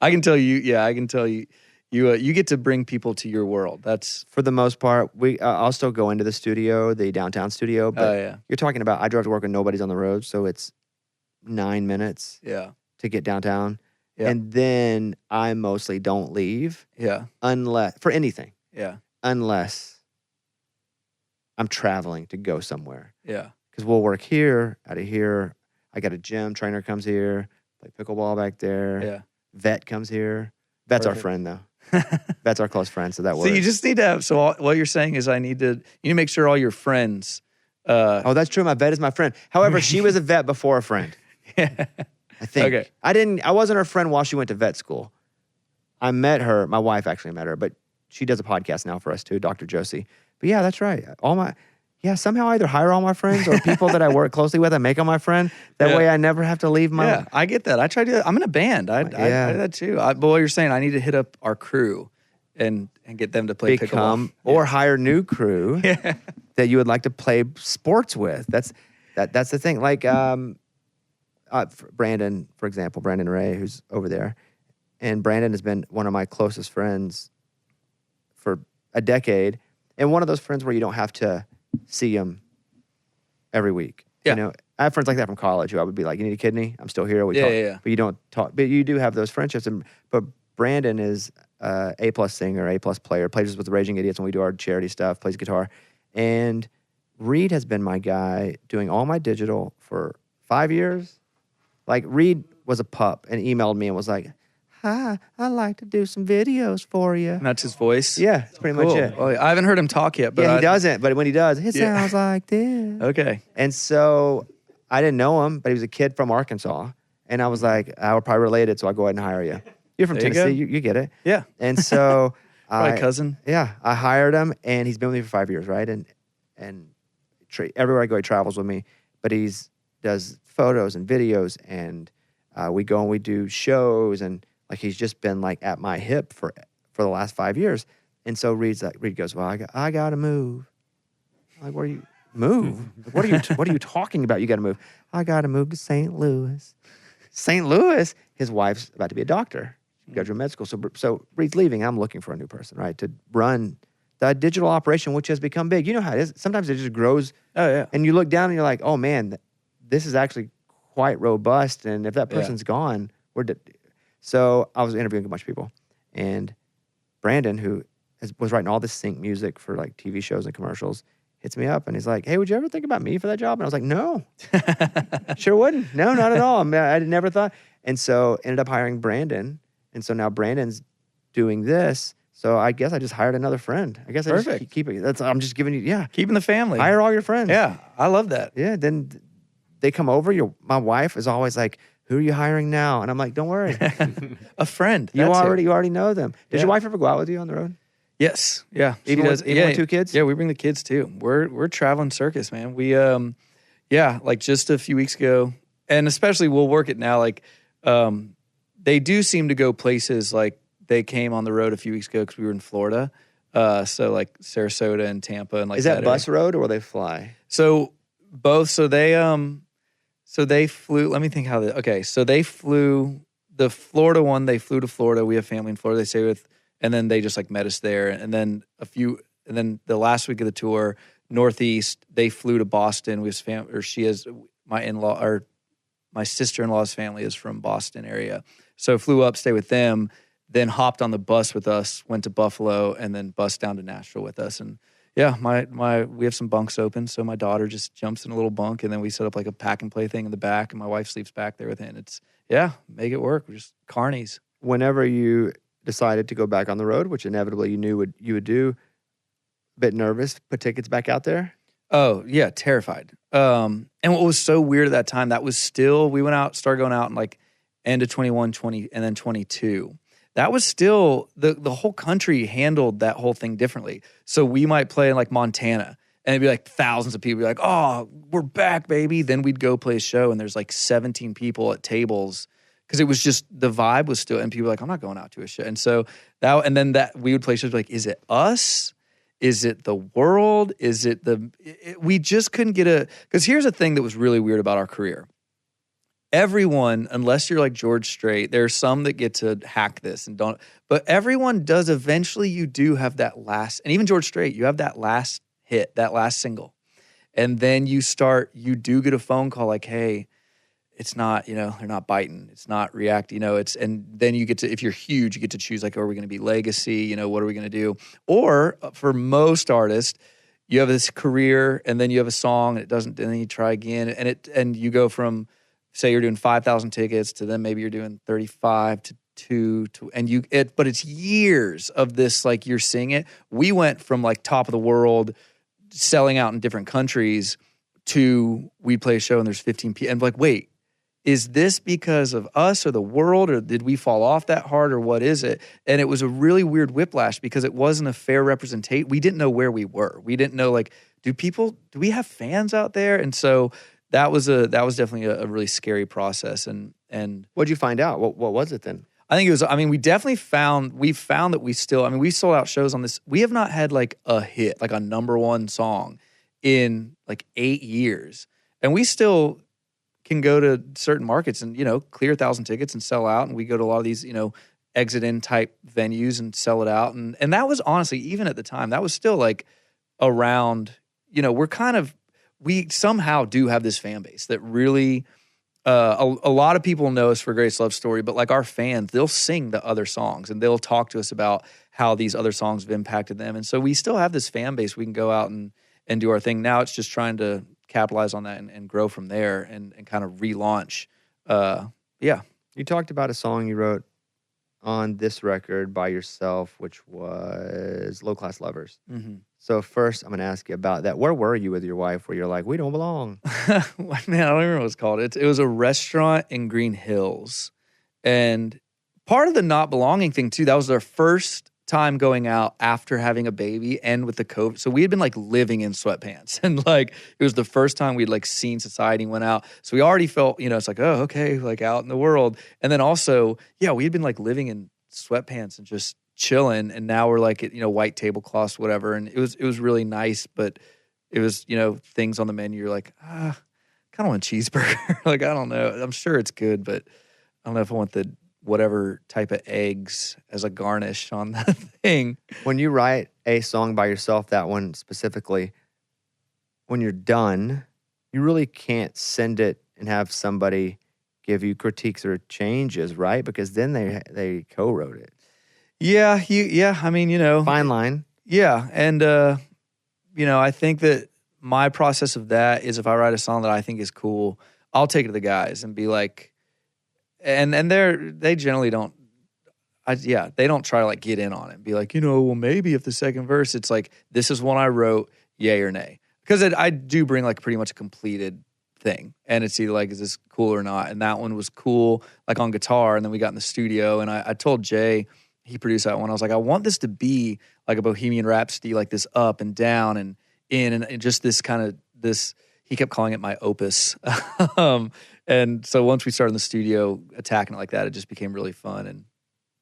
I can tell you. Yeah, I can tell you. You get to bring people to your world. That's for the most part. I'll still go into the studio, the downtown studio. But you're talking about I drive to work and nobody's on the road, so it's 9 minutes. Yeah. To get downtown, and then I mostly don't leave. Yeah. Unless for anything. Yeah. Unless I'm traveling to go somewhere. Yeah. Because we'll work here, out of here. I got a gym trainer comes here. Play pickleball back there. Yeah. Vet comes here. Vet's our Perfect. friend though. Vet's our close friend, so that So works. you just need to have. So what you're saying is, you need to make sure all your friends. Oh, that's true. My vet is my friend. However, she was a vet before a friend. Yeah. I think. Okay. I wasn't her friend while she went to vet school. I met her. My wife actually met her, but she does a podcast now for us too, Dr. Josie. But yeah, that's right. Somehow I either hire all my friends or people that I work closely with, I make them my friend. That way I never have to leave my. Yeah, I get that. I try to. I'm in a band. I do that too. But what you're saying, I need to hit up our crew, and get them to play pickleball. Or hire new crew that you would like to play sports with. That's the thing. Like Brandon, for example, Brandon Ray, who's over there, and Brandon has been one of my closest friends for a decade, and one of those friends where you don't have to see him every week. Yeah. You know, I have friends like that from college who I would be like, "You need a kidney? I'm still here." We Yeah, talk, yeah. but you don't talk. But you do have those friendships. But Brandon is A+ singer, A+ player, plays with the Raging Idiots when we do our charity stuff, plays guitar, and Reed has been my guy doing all my digital for 5 years. Like Reed was a pup and emailed me and was like, "Hi, I'd like to do some videos for you." And that's his voice. Yeah, that's pretty much it. Well, I haven't heard him talk yet, but Yeah, he doesn't. But when he does, it Yeah. sounds like this. Okay. And so I didn't know him, but he was a kid from Arkansas. And I was like, we're probably related, so I'll go ahead and hire you. You're from There you go. Tennessee. You get it. Yeah. And so Probably cousin. Yeah, I hired him, and he's been with me for 5 years, right? And everywhere I go, he travels with me. But does photos and videos, and we go and we do shows, and like he's just been like at my hip for the last 5 years. And so Reed goes, "Well, I got to move." I'm like, "Where you move? What are you talking about? You got to move." "I got to move to St. Louis." St. Louis. His wife's about to be a doctor. She goes to med school. So Reed's leaving. I'm looking for a new person, right, to run the digital operation, which has become big. You know how it is. Sometimes it just grows. Oh yeah. And you look down and you're like, "Oh man, this is actually quite robust." And if that person's gone, So I was interviewing a bunch of people, and Brandon, who was writing all this sync music for like TV shows and commercials, hits me up and he's like, "Hey, would you ever think about me for that job?" And I was like, "No, sure wouldn't. No, not at all. I mean, I never thought." And so ended up hiring Brandon, and so now Brandon's doing this. So I guess I just hired another friend. I guess I Perfect. just keep it. I'm just giving you, Keeping the family. hire all your friends. Yeah, I love that. Yeah, then they come over. My wife is always like, "Who are you hiring now?" And I'm like, "Don't worry, A friend. you That's it. already know them." Does Yeah. your wife ever go out with you on the road? Yes. Yeah. She Even does. with 2 kids? Yeah, we bring the kids too. We're traveling circus, man. We like just a few weeks ago, and especially we'll work it now. Like they do seem to go places. Like they came on the road a few weeks ago because we were in Florida. So like Sarasota and Tampa and like Is that bus area. road or will they fly? So both. So they flew. Let me think how. So they flew the Florida one. They flew to Florida. We have family in Florida. They stay with. And then they just like met us there. And then the last week of the tour, Northeast, they flew to Boston. We have she has my in-law, or my sister-in-law's family is from Boston area. So flew up, stayed with them, then hopped on the bus with us, went to Buffalo, and then bused down to Nashville with us. And yeah, we have some bunks open. So my daughter just jumps in a little bunk, and then we set up like a pack and play thing in the back, and my wife sleeps back there with it. And make it work. We're just carnies. Whenever you decided to go back on the road, which inevitably you knew you would do, a bit nervous, put tickets back out there? Oh, yeah, terrified. And what was so weird at that time, that was still, we started going out in like end of 21, 20, and then 22. That was still, the whole country handled that whole thing differently. So we might play in like Montana, and it'd be like thousands of people be like, "Oh, we're back, baby." Then we'd go play a show, and there's like 17 people at tables, because it was just, the vibe was still, and people were like, "I'm not going out to a show." And so we would play shows like, is it us? Is it the world? Is it we just couldn't get because here's the thing that was really weird about our career. Everyone, unless you're like George Strait, there are some that get to hack this and don't, but everyone does eventually. You do have that last, and even George Strait, you have that last hit, that last single. And then you do get a phone call like, "Hey, it's not, they're not biting. It's not React, and then you get to, if you're huge, you get to choose like, are we going to be legacy? What are we going to do? Or for most artists, you have this career and then you have a song and it doesn't, and then you try again. And you go from say you're doing 5,000 tickets to then maybe you're doing 35 to 2 to, and but it's years of this, like you're seeing it. We went from like top of the world selling out in different countries to we'd play a show and there's 15 people. And like, wait, is this because of us or the world, or did we fall off that hard, or what is it? And it was a really weird whiplash because it wasn't a fair representation. We didn't know where we were. We didn't know, like, do we have fans out there? And so that was definitely a really scary process. And what'd you find out? What was it then? I think it was, I mean, we found that we still, I mean, we sold out shows on this. We have not had like a hit, like a number one song in like 8 years. And we still can go to certain markets and, clear 1,000 tickets and sell out. And we go to a lot of these, exit in type venues and sell it out. And that was honestly, even at the time, that was still like around, we somehow do have this fan base that really, a lot of people know us for Greatest Love Story, but like our fans, they'll sing the other songs and they'll talk to us about how these other songs have impacted them. And so we still have this fan base. We can go out and do our thing. Now it's just trying to capitalize on that and grow from there and kind of relaunch. You talked about a song you wrote on this record by yourself, which was Low Class Lovers. Mm-hmm. So first, I'm going to ask you about that. Where were you with your wife where you're like, we don't belong? Man, I don't remember what it's called. It was a restaurant in Green Hills. And part of the not belonging thing, too, that was our first time going out after having a baby and with the COVID. So we had been like living in sweatpants. And like, it was the first time we'd like seen society went out. So we already felt, it's like, oh, okay, like out in the world. And then also, we had been like living in sweatpants and just chilling, and now we're like at white tablecloths, whatever, and it was really nice, but it was things on the menu you're like, kind of want a cheeseburger. Like, I don't know, I'm sure it's good, but I don't know if I want the whatever type of eggs as a garnish on the thing. When you write a song by yourself, that one specifically, when you're done, you really can't send it and have somebody give you critiques or changes, right? Because then they co-wrote it. Yeah. I mean, fine line. Yeah. And, I think that my process of that is if I write a song that I think is cool, I'll take it to the guys and be like, and they generally don't, they don't try to like get in on it and be like, well, maybe if the second verse, it's like, this is one I wrote, yay or nay. Because I do bring like pretty much a completed thing. And it's either like, is this cool or not? And that one was cool, like on guitar. And then we got in the studio and I told Jay, he produced that one. I was like, I want this to be like a Bohemian Rhapsody, like this up and down and in and just this kind of this. He kept calling it my opus. And so once we started in the studio attacking it like that, it just became really fun. And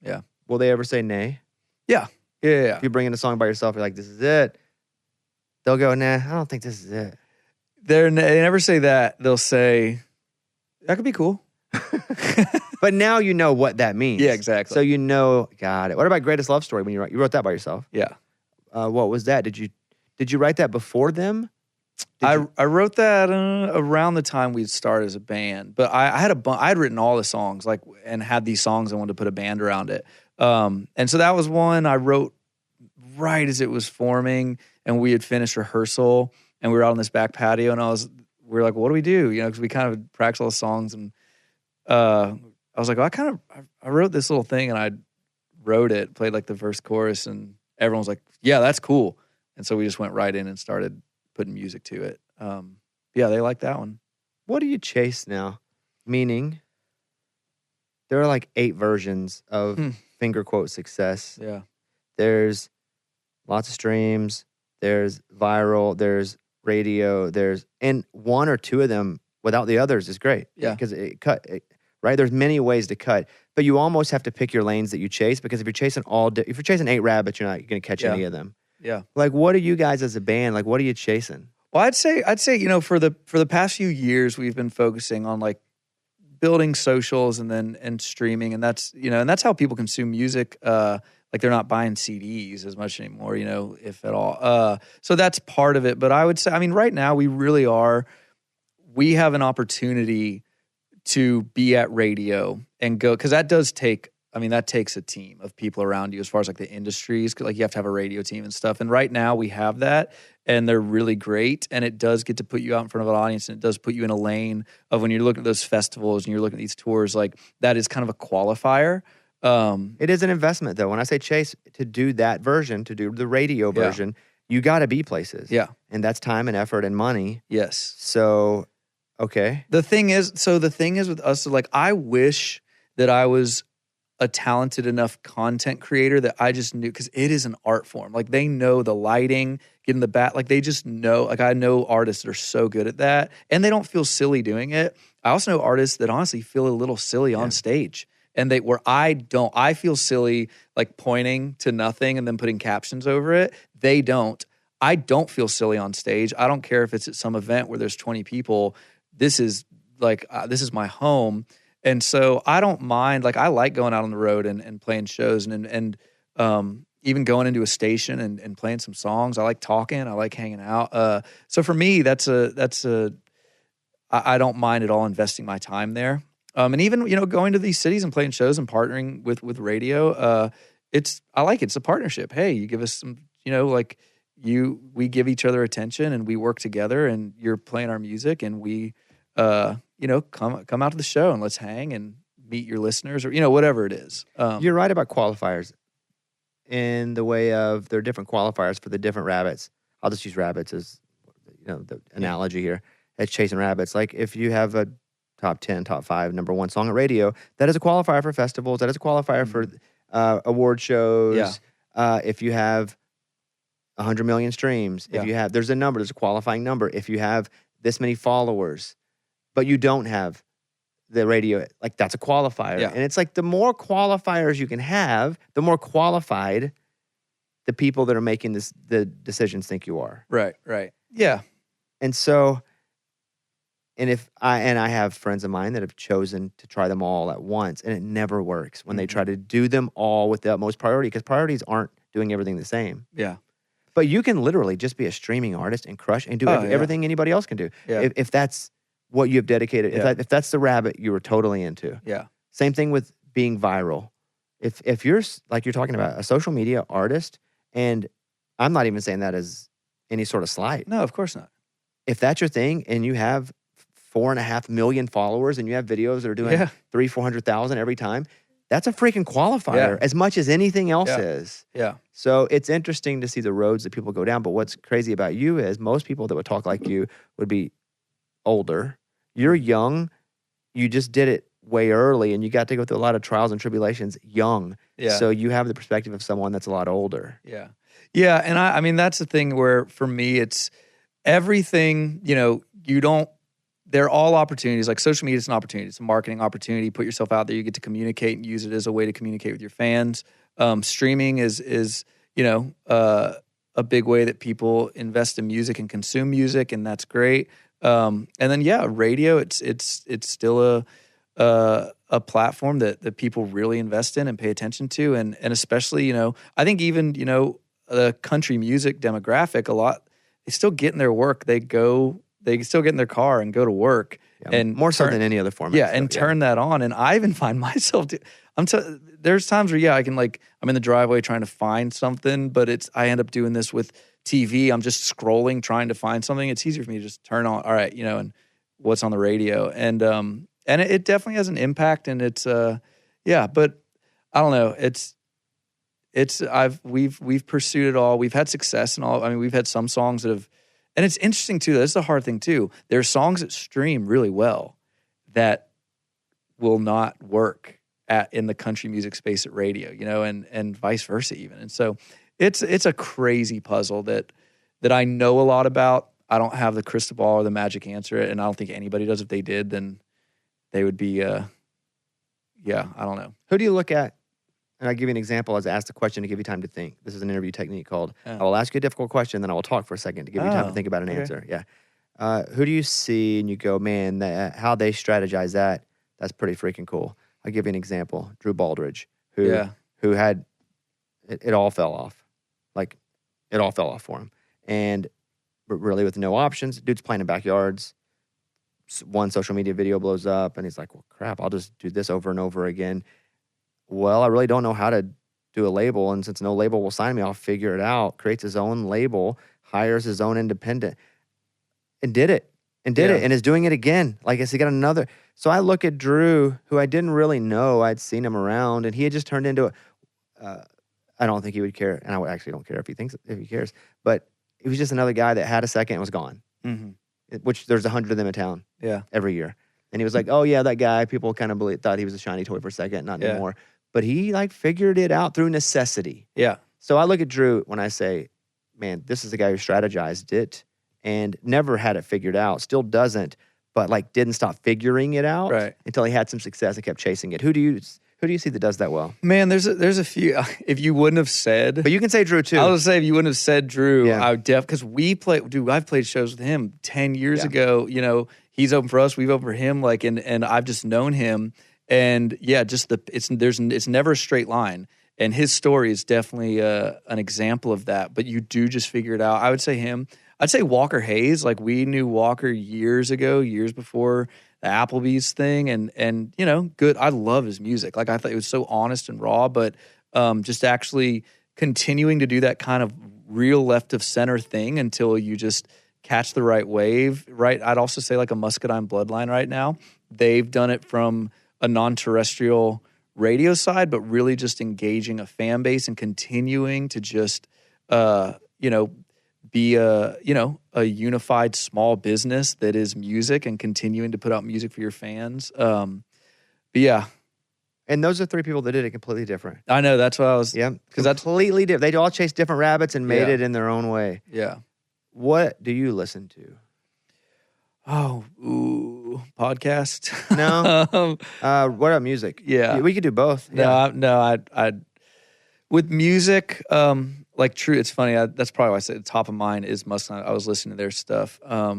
yeah. Will they ever say nay? Yeah. If you bring in a song by yourself, you're like, this is it. They'll go, nah, I don't think this is it. They never say that. They'll say, that could be cool. But now you know what that means. Yeah, exactly. So got it. What about Greatest Love Story when you wrote that by yourself? Yeah. What was that? Did you write that before them? I wrote that around the time we started as a band, but I had written all the songs and had these songs I wanted to put a band around it. And so that was one I wrote right as it was forming, and we had finished rehearsal and we were out on this back patio, and we were like, well, what do we do? Because we kind of practiced all the songs, and I was like, well, I wrote this little thing, and I wrote it, played like the verse chorus, and everyone was like, yeah, that's cool. And so we just went right in and started putting music to it. They like that one. What do you chase now? Meaning, there are like 8 versions of finger quote success. Yeah. There's lots of streams. There's viral. There's radio. And 1 or 2 of them without the others is great. Yeah. Because right? There's many ways to cut, but you almost have to pick your lanes that you chase, because if you're chasing if you're chasing 8 rabbits, you're not going to catch any of them. Yeah. Like, what are you guys as a band? Like, what are you chasing? Well, I'd say, for the past few years, we've been focusing on like building socials and streaming, and that's how people consume music. Like, they're not buying CDs as much anymore, if at all. So that's part of it. But I would say, right now we really are. We have an opportunity to be at radio and go, because that does take I mean, that takes a team of people around you as far as like the industries. Like you have to have a radio team and stuff. And right now we have that, and they're really great. And it does get to put you out in front of an audience, and it does put you in a lane of when you're looking at those festivals and you're looking at these tours, like that is kind of a qualifier. It is an investment, though. When I say Chase, to do that version, to do the radio version, you got to be places. Yeah. And that's time and effort and money. Yes. So, okay. The thing is with us, like I wish that I was a talented enough content creator that I just knew, because it is an art form. Like they know the lighting, getting the bat, like they just know, like I know artists that are so good at that and they don't feel silly doing it. I also know artists that honestly feel a little silly on stage. And I feel silly like pointing to nothing and then putting captions over it. They don't. I don't feel silly on stage. I don't care if it's at some event where there's 20 people. This is this is my home. And so I don't mind, like I like going out on the road and playing shows and even going into a station and playing some songs. I like talking. I like hanging out. So for me, I don't mind at all investing my time there. And even, going to these cities and playing shows and partnering with radio, I like it. It's a partnership. Hey, you give us some, we give each other attention and we work together and you're playing our music and we, come out to the show and let's hang and meet your listeners or, whatever it is. You're right about qualifiers in the way of there are different qualifiers for the different rabbits. I'll just use rabbits as, the analogy here. It's chasing rabbits. Like if you have a top 10, top 5, number 1 song at radio, that is a qualifier for festivals. That is a qualifier for award shows. Yeah. If you have 100 million streams, if you have, there's a qualifying number. If you have this many followers, but you don't have the radio, like that's a qualifier. Yeah. And it's like the more qualifiers you can have, the more qualified the people that are making the decisions think you are. Right. Yeah. And so, and I have friends of mine that have chosen to try them all at once, and it never works when they try to do them all with the utmost priority, because priorities aren't doing everything the same. Yeah. But you can literally just be a streaming artist and crush and do everything anybody else can do. Yeah. If that's what you've dedicated, if that's the rabbit you were totally into. Yeah. Same thing with being viral. If you're, like you're talking about, a social media artist, and I'm not even saying that as any sort of slight. No, of course not. If that's your thing and you have 4.5 million followers and you have videos that are doing 300,000-400,000 every time, that's a freaking qualifier as much as anything else is. Yeah. So it's interesting to see the roads that people go down. But what's crazy about you is most people that would talk like you would be older. You're young. You just did it way early and you got to go through a lot of trials and tribulations young. Yeah. So you have the perspective of someone that's a lot older. Yeah. Yeah. And I mean, that's the thing where for me, it's everything, they're all opportunities. Like social media is an opportunity. It's a marketing opportunity. Put yourself out there. You get to communicate and use it as a way to communicate with your fans. Streaming is a big way that people invest in music and consume music, and that's great. And then radio. It's still a platform that people really invest in and pay attention to, and especially I think even the country music demographic, a lot they still get in their work. They still get in their car and go to work, and more so than any other format. Yeah, and turn that on. And I even find myself, there's times where I can I'm in the driveway trying to find something, but I end up doing this with TV. I'm just scrolling trying to find something. It's easier for me to just turn on. All right, and what's on the radio, and it definitely has an impact. And it's but I don't know. We've pursued it all. We've had success and all. I mean, we've had some songs that have. And it's interesting, too. That's the hard thing, too. There are songs that stream really well that will not work in the country music space at radio, and vice versa even. And so it's a crazy puzzle that I know a lot about. I don't have the crystal ball or the magic answer, and I don't think anybody does. If they did, then they would be, I don't know. Who do you look at? And I'll give you an example as I ask the question to give you time to think. This is an interview technique called, I will ask you a difficult question, then I will talk for a second to give you time to think about an answer. Yeah. Who do you see and you go, man, how they strategize that's pretty freaking cool. I'll give you an example. Drew Baldridge, who had, it all fell off. Like, it all fell off for him. And really with no options, dude's playing in backyards. One social media video blows up and he's like, well, crap, I'll just do this over and over again. well, I really don't know how to do a label. And since no label will sign me, I'll figure it out. Creates his own label, hires his own independent, and did it. And is doing it again. Like I said, he got another. So I look at Drew, who I didn't really know. I'd seen him around, and he had just turned into I don't think he would care. And I actually don't care if he cares. But he was just another guy that had a second and was gone. Mm-hmm. Which there's 100 of them in town every year. And he was like, oh, yeah, that guy. People kind of thought he was a shiny toy for a second. Not anymore. But he like figured it out through necessity. Yeah. So I look at Drew when I say, man, this is the guy who strategized it and never had it figured out. Still doesn't, but like didn't stop figuring it out until he had some success and kept chasing it. Who do you see that does that well? Man, there's a few. If you wouldn't have said, but you can say Drew too. I would say if you wouldn't have said Drew, I would because I've played shows with him 10 years ago. You know, he's open for us, we've opened for him. Like, and I've just known him, and just it's never a straight line. And his story is definitely an example of that. But you do just figure it out. I would say him. I'd say Walker Hayes. Like we knew Walker years before the Applebee's thing, and you know, good. I love his music. Like I thought it was so honest and raw, but just actually continuing to do that kind of real left of center thing until you just catch the right wave. Right. I'd also say like a Muscadine Bloodline right now. They've done it from a non-terrestrial radio side, but really just engaging a fan base and continuing to just be a unified small business that is music and continuing to put out music for your fans. But yeah. And those are three people that did it completely different. I know, that's what I was. Yeah, completely different. They all chased different rabbits and made it in their own way. Yeah. What do you listen to? Podcast. No. What about music? Yeah, we could do both. No. I'd with music. Like true, it's funny. That's probably why I said top of mind is Muscadine. I was listening to their stuff. I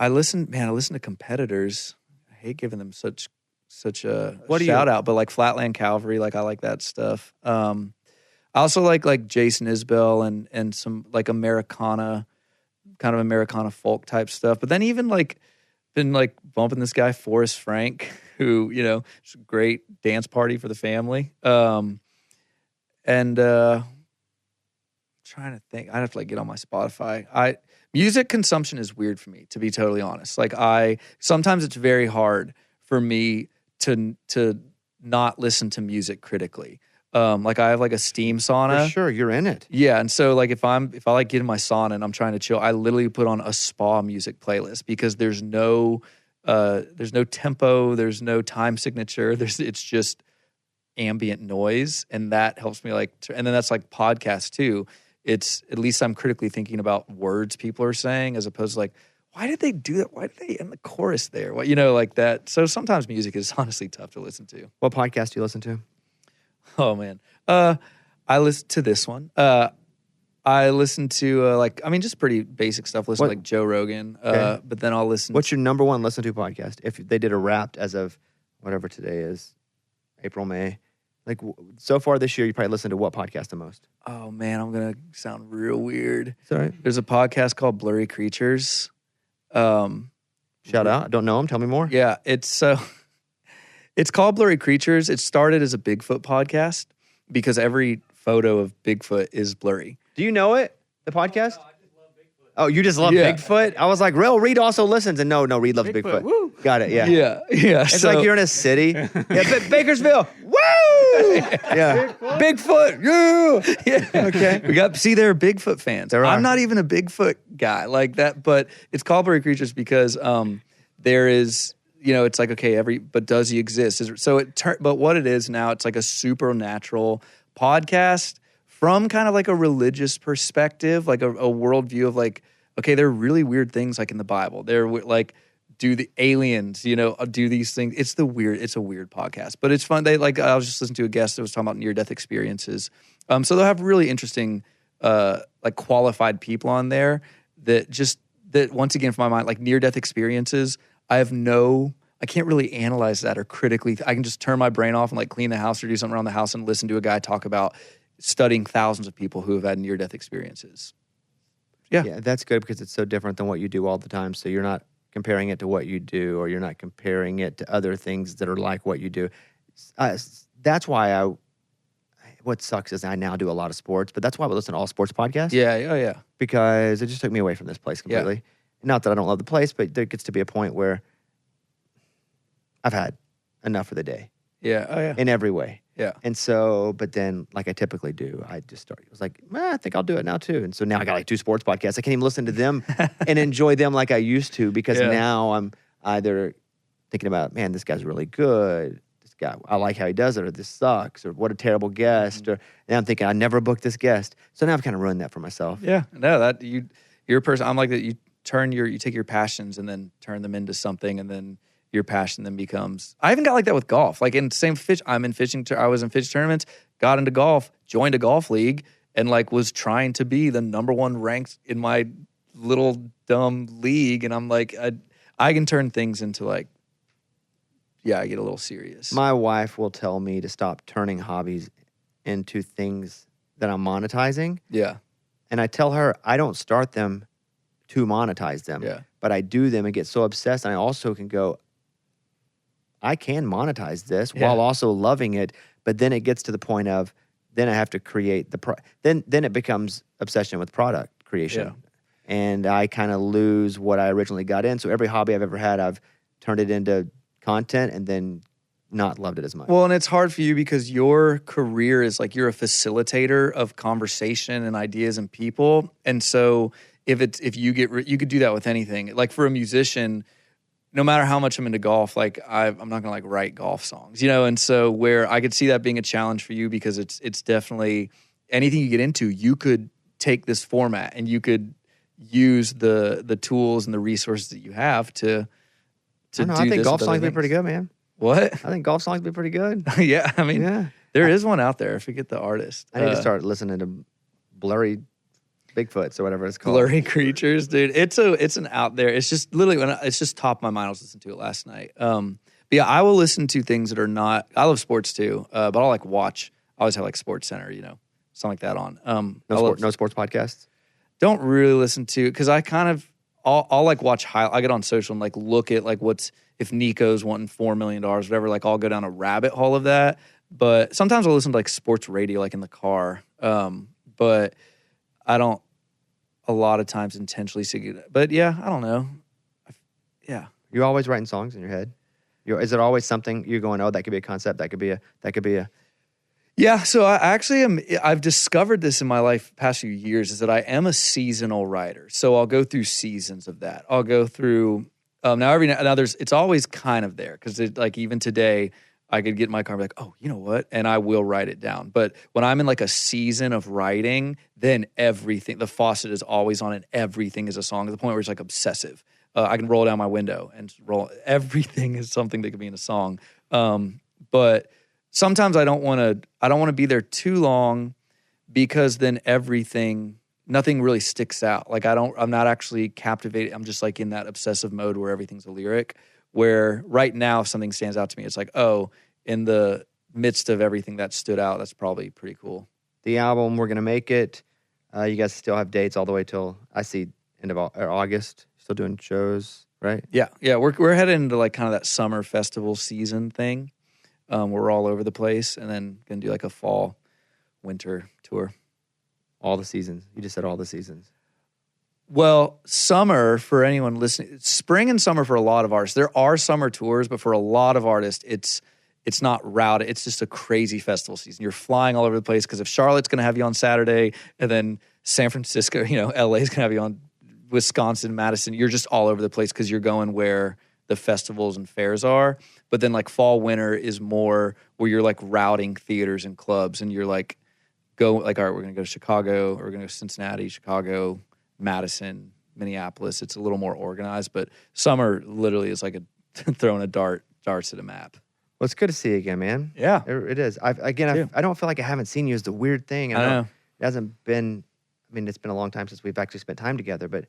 listen to Competitors. I hate giving them such a shout out, but like Flatland Cavalry, like I like that stuff. I also like Jason Isbell and some like Americana, kind of Americana folk type stuff. But then even like been like bumping this guy Forrest Frank, who it's a great dance party for the family. And trying to think, I'd have to like get on my Spotify. Music consumption is weird for me, to be totally honest. Like sometimes it's very hard for me to not listen to music critically. Like I have like a steam sauna. For sure, you're in it. Yeah, and so like if I like get in my sauna and I'm trying to chill, I literally put on a spa music playlist because there's no tempo, there's no time signature. It's just ambient noise, and that helps me like. And then that's like podcasts too. It's at least I'm critically thinking about words people are saying as opposed to like, why did they do that? Why did they end the chorus there? What like that. So sometimes music is honestly tough to listen to. What podcast do you listen to? Oh man, I listen to this one. I listen to just pretty basic stuff. Listen to like Joe Rogan. Okay. But then I'll listen. What's your number one listen to podcast? If they did a Wrapped as of whatever today is, April, May. Like so far this year, you probably listen to what podcast the most? Oh man, I'm gonna sound real weird. It's all right. There's a podcast called Blurry Creatures. Shout out. I don't know them. Tell me more. Yeah, it's called Blurry Creatures. It started as a Bigfoot podcast because every photo of Bigfoot is blurry. Do you know it? The podcast? No, I just love Bigfoot. Oh, you just love Bigfoot? I was like, Reed also listens. And no, Reed loves Bigfoot. Woo. Got it, yeah. Yeah. It's like you're in a city. Bakersville. Woo! Yeah. Bigfoot. Yeah. Okay. They're Bigfoot fans. I'm not even a Bigfoot guy like that, but it's called Blurry Creatures because there is, it's like, okay, but does he exist? But what it is now, it's like a supernatural podcast from kind of like a religious perspective, like a worldview of like, okay, there are really weird things like in the Bible. They're like, do the aliens, do these things? It's a weird podcast, but it's fun. I was just listening to a guest that was talking about near-death experiences. So they'll have really interesting, like qualified people on there that once again, from my mind, like near-death experiences, I can't really analyze that or critically. I can just turn my brain off and like clean the house or do something around the house and listen to a guy talk about studying thousands of people who have had near-death experiences. Yeah, that's good because it's so different than what you do all the time. So you're not comparing it to what you do, or you're not comparing it to other things that are like what you do. That's why what sucks is I now do a lot of sports, but that's why I listen to all sports podcasts. Yeah, yeah. Because it just took me away from this place completely. Yeah. Not that I don't love the place, but there gets to be a point where I've had enough for the day. Yeah, oh yeah. In every way. Yeah. And so, but then, like I typically do, I just started. I was like, I think I'll do it now too. And so now I got like 2 sports podcasts. I can't even listen to them and enjoy them like I used to because now I'm either thinking about, man, this guy's really good. This guy, I like how he does it, or this sucks, or what a terrible guest. Or now I'm thinking, I never booked this guest. So now I've kind of ruined that for myself. Yeah. No, you're a person. I'm like that. You take your passions and then turn them into something, and then your passion then becomes. I even got like that with golf. Like in the same fish, I was in fish tournaments, got into golf, joined a golf league, and like was trying to be the number 1 ranked in my little dumb league. And I'm like, I can turn things into like, I get a little serious. My wife will tell me to stop turning hobbies into things that I'm monetizing. Yeah. And I tell her I don't start them to monetize them. Yeah. But I do them and get so obsessed. And I also can go, I can monetize this while also loving it. But then it gets to the point of, then I have to create then it becomes obsession with product creation. Yeah. And I kind of lose what I originally got in. So every hobby I've ever had, I've turned it into content and then not loved it as much. Well, and it's hard for you because your career is like you're a facilitator of conversation and ideas and people. And so if you could do that with anything. Like for a musician, no matter how much I'm into golf, like I'm not gonna like write golf songs, and so where I could see that being a challenge for you because it's definitely anything you get into, you could take this format and you could use the tools and the resources that you have to I think golf songs be pretty good, man. What? I think golf songs be pretty good. Yeah, I mean, there is one out there. I forget the artist. I need to start listening to Blurry Bigfoots or whatever it's called. Blurry Creatures, dude. It's an out there. It's just literally it's just top of my mind. I was listening to it last night. But yeah, I will listen to things that are not. I love sports too, but I'll like watch. I always have like Sports Center, something like that on. No sports podcasts. Don't really listen to because I kind of I'll like watch. I get on social and like look at like if Nico's wanting $4 million, whatever. Like I'll go down a rabbit hole of that. But sometimes I'll listen to like sports radio, like in the car. But I don't a lot of times intentionally seek it. But yeah, I don't know. Yeah. You're always writing songs in your head? Is it always something you're going, oh, that could be a concept, that could be a... Yeah, so I actually I've discovered this in my life past few years is that I am a seasonal writer. So I'll go through seasons of that. I'll go through, it's always kind of there because like even today, I could get in my car and be like, oh, you know what? And I will write it down. But when I'm in like a season of writing, then everything, the faucet is always on and everything is a song to the point where it's like obsessive. I can roll down my window and everything is something that could be in a song. But sometimes I don't want to be there too long because then nothing really sticks out. Like I'm not actually captivated. I'm just like in that obsessive mode where everything's a lyric. Where right now, if something stands out to me, it's like, oh, in the midst of everything that stood out, that's probably pretty cool. The album, we're going to make it. You guys still have dates all the way till, I see, end of August. Still doing shows, right? Yeah. We're headed into like kind of that summer festival season thing. We're all over the place and then going to do like a fall, winter tour. All the seasons. You just said all the seasons. Well, summer, for anyone listening, spring and summer for a lot of artists. There are summer tours, but for a lot of artists, it's not routed. It's just a crazy festival season. You're flying all over the place because if Charlotte's going to have you on Saturday and then San Francisco, LA's going to have you on Wisconsin, Madison, you're just all over the place because you're going where the festivals and fairs are. But then like fall, winter is more where you're like routing theaters and clubs and you're like, all right, we're going to go to Chicago, or we're going to go to Cincinnati, Chicago, Madison, Minneapolis. It's a little more organized, but summer literally is like throwing darts at a map. Well, it's good to see you again, man. Yeah, it is. I don't feel like I haven't seen you is the weird thing. I know. It hasn't been. I mean, it's been a long time since we've actually spent time together, but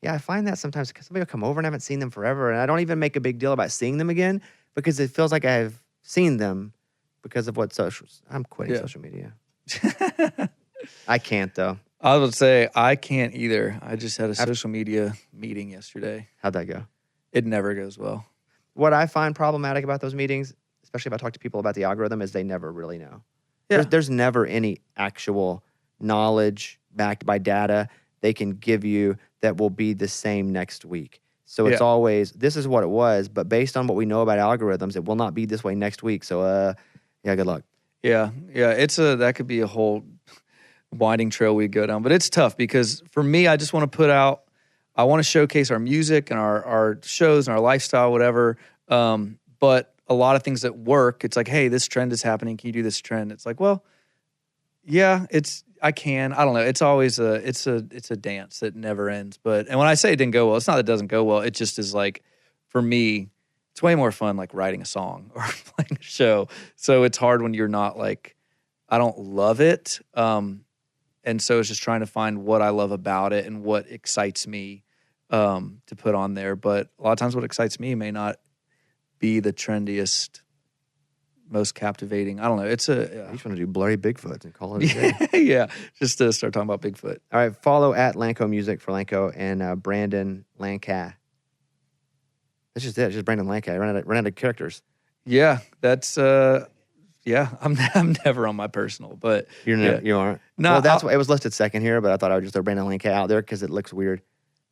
yeah, I find that sometimes somebody will come over and I haven't seen them forever, and I don't even make a big deal about seeing them again because it feels like I've seen them because of what socials. I'm quitting social media. I can't though. I would say I can't either. I just had a social media meeting yesterday. How'd that go? It never goes well. What I find problematic about those meetings, especially if I talk to people about the algorithm, is they never really know. Yeah. There's never any actual knowledge backed by data they can give you that will be the same next week. So it's always, this is what it was, but based on what we know about algorithms, it will not be this way next week. So, yeah, good luck. Yeah. That could be a whole winding trail we go down, but it's tough because for me, I just want to I want to showcase our music and our shows and our lifestyle, whatever. But a lot of things that work, it's like, hey, this trend is happening. Can you do this trend? It's like, well, yeah, I can. I don't know. It's always it's a dance that never ends. And when I say it didn't go well, it's not that it doesn't go well. It just is like, for me, it's way more fun like writing a song or playing a show. So it's hard when you're not like, I don't love it. And so it's just trying to find what I love about it and what excites me to put on there. But a lot of times what excites me may not be the trendiest, most captivating. I don't know. It's You just want to do blurry Bigfoot and call it a day. yeah, just to start talking about Bigfoot. All right, follow at Lanco Music for Lanco and Brandon Lanca. That's just it. It's just Brandon Lanca. I ran out of characters. Yeah, that's I'm never on my personal, but You aren't. No, well, that's why it was listed second here, but I thought I would just throw Brandon Lanca out there because it looks weird.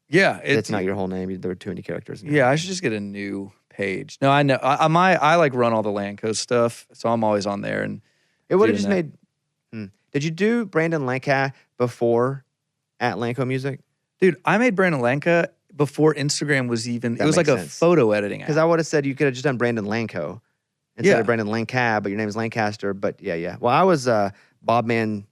Yeah, It's not your whole name. There were too many characters. Yeah, I should just get a new page. No, I know. I like run all the Lanco stuff, so I'm always on there. And it would have just made. Did you do Brandon Lanca before at Lanco Music? Dude, I made Brandon Lanca before Instagram was even. It was like a photo editing app. Because I would have said you could have just done Brandon Lanco instead of Brandon Lanca, but your name is Lancaster. But yeah. Well, I was Bobman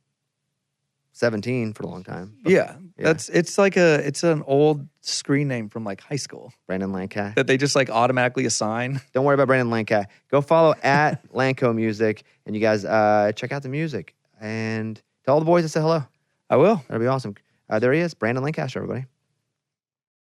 17 for a long time. It's an old screen name from like high school Brandon Lanca. that they just like automatically assign. Don't worry about Brandon Lanca. Go follow at Lanco Music, and you guys check out the music and tell all the boys to say hello. I will. That'll be awesome. There he is, Brandon Lancaster, everybody.